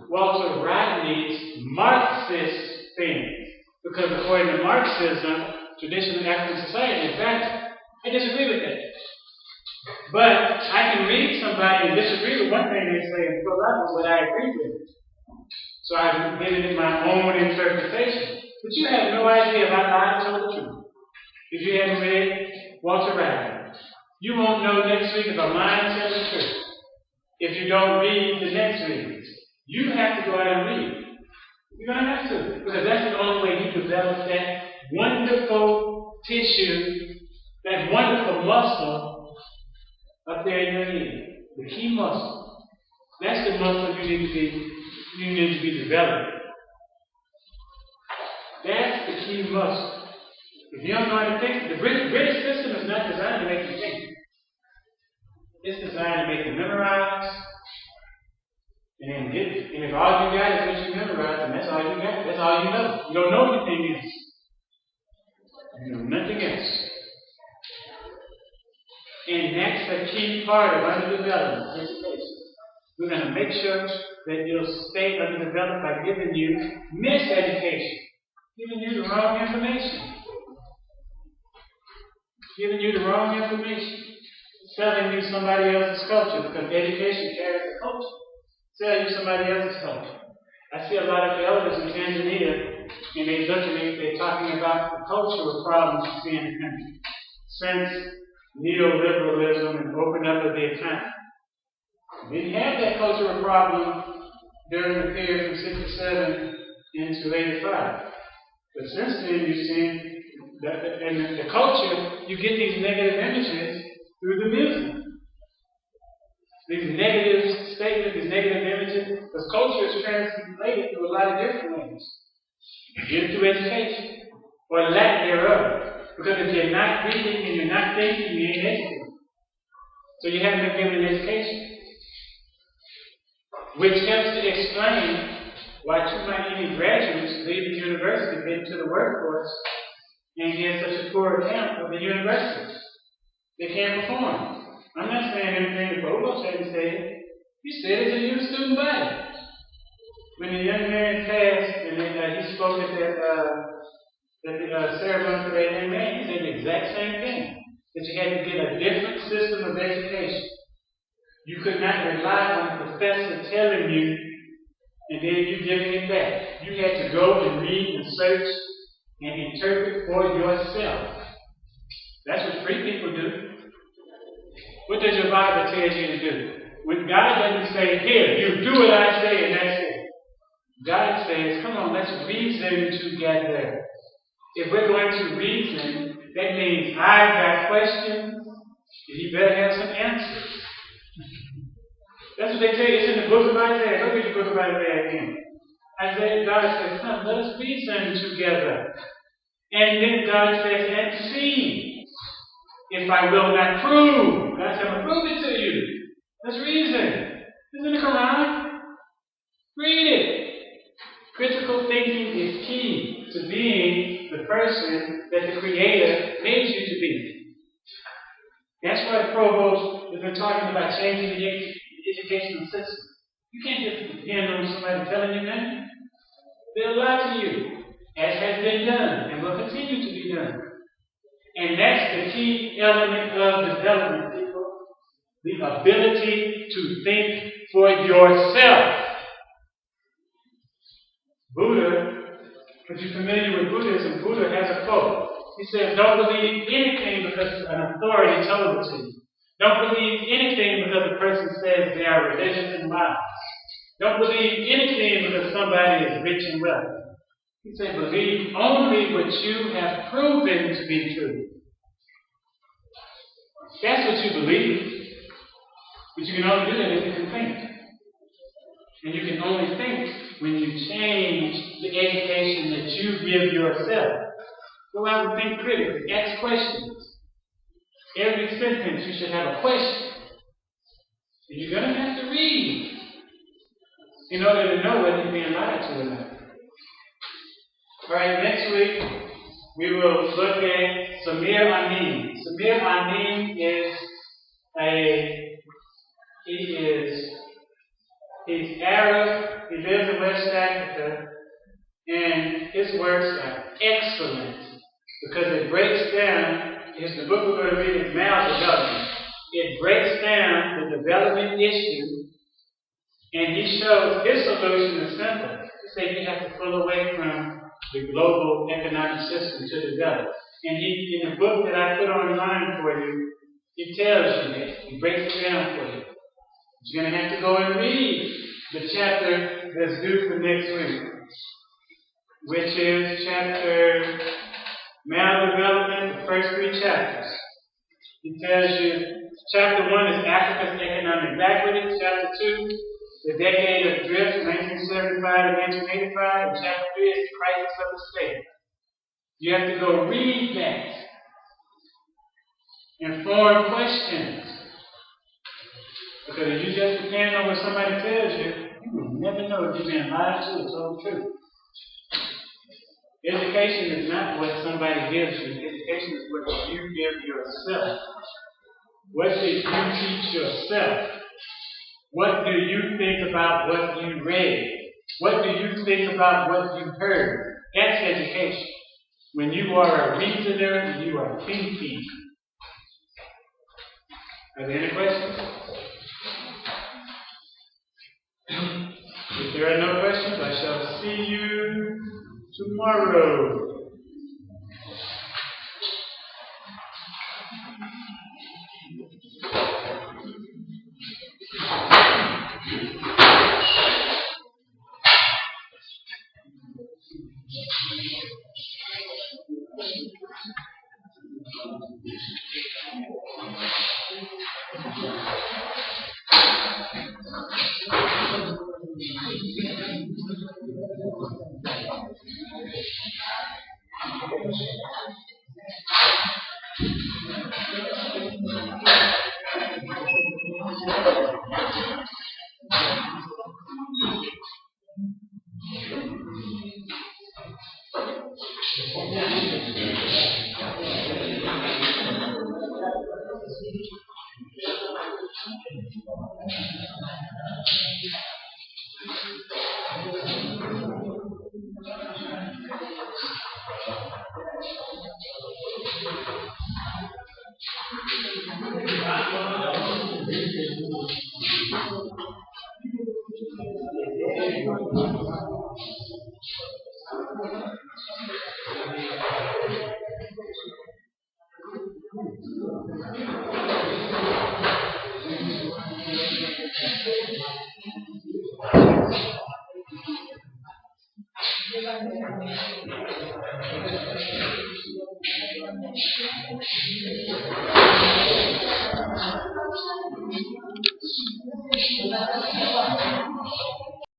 Walter Rodney's Marxist things, because according to Marxism, traditional African society is bad. I disagree with that. But I can read somebody and disagree with one thing they say and pull out what I agree with. So I've given it my own interpretation. But you have no idea if I lied or told the truth. If you haven't read Walter Rodney, you won't know next week if I'm lying or telling the truth. If you don't read the next readings, you have to go out and read. You're going to have to, because that's the only way you develop that wonderful tissue, that wonderful muscle up there in your head. The key muscle. That's the muscle you need to be developing. That's the key muscle. If you don't know how to think, the British system is not designed to make you think. It's designed to make you memorize. And if all you got is what you memorize, then that's all you got. That's all you know. You don't know anything else. You know nothing else. And that's a key part of underdevelopment education. We're going to make sure that you'll stay underdeveloped by giving you miseducation, giving you the wrong information. Giving you the wrong information. Selling you somebody else's culture, because education carries a culture. Sell you somebody else's culture. I see a lot of elders in Tanzania, and they look at me, they're talking about the cultural problems you see in the country. Since Neo-Liberalism and opening up of the economy. We didn't have that cultural problem during the period from 67 into 85. But since then, you've seen that in the culture, you get these negative images through the music. These negative statements, these negative images, because culture is translated through a lot of different ways. Either through education or lack thereof. Because if you're not reading and you're not thinking, you ain't educated. So you haven't been given an education. Which helps to explain why too many graduates leave the university, get into the workforce, and get such a poor account of the university. They can't perform. I'm not saying anything the provost hadn't said. He said it to your student body. When the young man passed and he spoke at the ceremony for that young man, he said the exact same thing. That you had to get a different system of education. You could not rely on a professor telling you and then you giving it back. You had to go and read and search and interpret for yourself. That's what free people do. What does your Bible tell you to do? When God doesn't say, here, you do what I say and that's it. God says, come on, let's reason together. If we're going to reason, that means I've got questions, and you better have some answers. That's what they tell you. It's in the book of Isaiah. Go read the book of Isaiah again. Isaiah, God says, come, let us reason together. And then God says, and see if I will not prove. God said, I'm going to prove it to you. Let's reason. It's in the Quran. Read it. Critical thinking is key to being the person that the Creator made you to be. That's why the provost has been talking about changing the educational system. You can't just depend on somebody telling you nothing. They'll lie to you, as has been done and will continue to be done. And that's the key element of development, people. The ability to think for yourself. Buddha, if you're familiar with Buddhism, Buddha has a quote. He says, don't believe anything because an authority told it to you. Don't believe anything because the person says they are religious and wise. Don't believe anything because somebody is rich and wealthy. He said, believe only what you have proven to be true. That's what you believe. But you can only do that if you can think. And you can only think when you change the education that you give yourself. Go out and think critically. Ask questions. Every sentence you should have a question. And you're going to have to read in order to know whether you're being lied to or not. All right, next week we will look at Samir Amin. Samir Amin he's Arab, he lives in West Africa, and his works are excellent because it breaks down, the book we're going to read is Maldevelopment. It breaks down the development issue, and he shows his solution is simple. He said you have to pull away from the global economic system to develop. And in the book that I put online for you, he tells you that. He breaks it down for you. But you're going to have to go and read the chapter that's due for next week, which is chapter Maldevelopment, the first 3 chapters. He tells you, chapter 1 is Africa's economic backwardness. Chapter 2, the decade of drift, 1975 to 1985. And chapter 3 is the crisis of the state. You have to go read that and form questions. Because if you just depend on what somebody tells you, you will never know if you're being lied to or told the truth. Education is not what somebody gives you. Education is what you give yourself. What did you teach yourself? What do you think about what you read? What do you think about what you heard? That's education. When you are a reasoner and you are thinking. Are there any questions? If there are no questions, I shall see you tomorrow.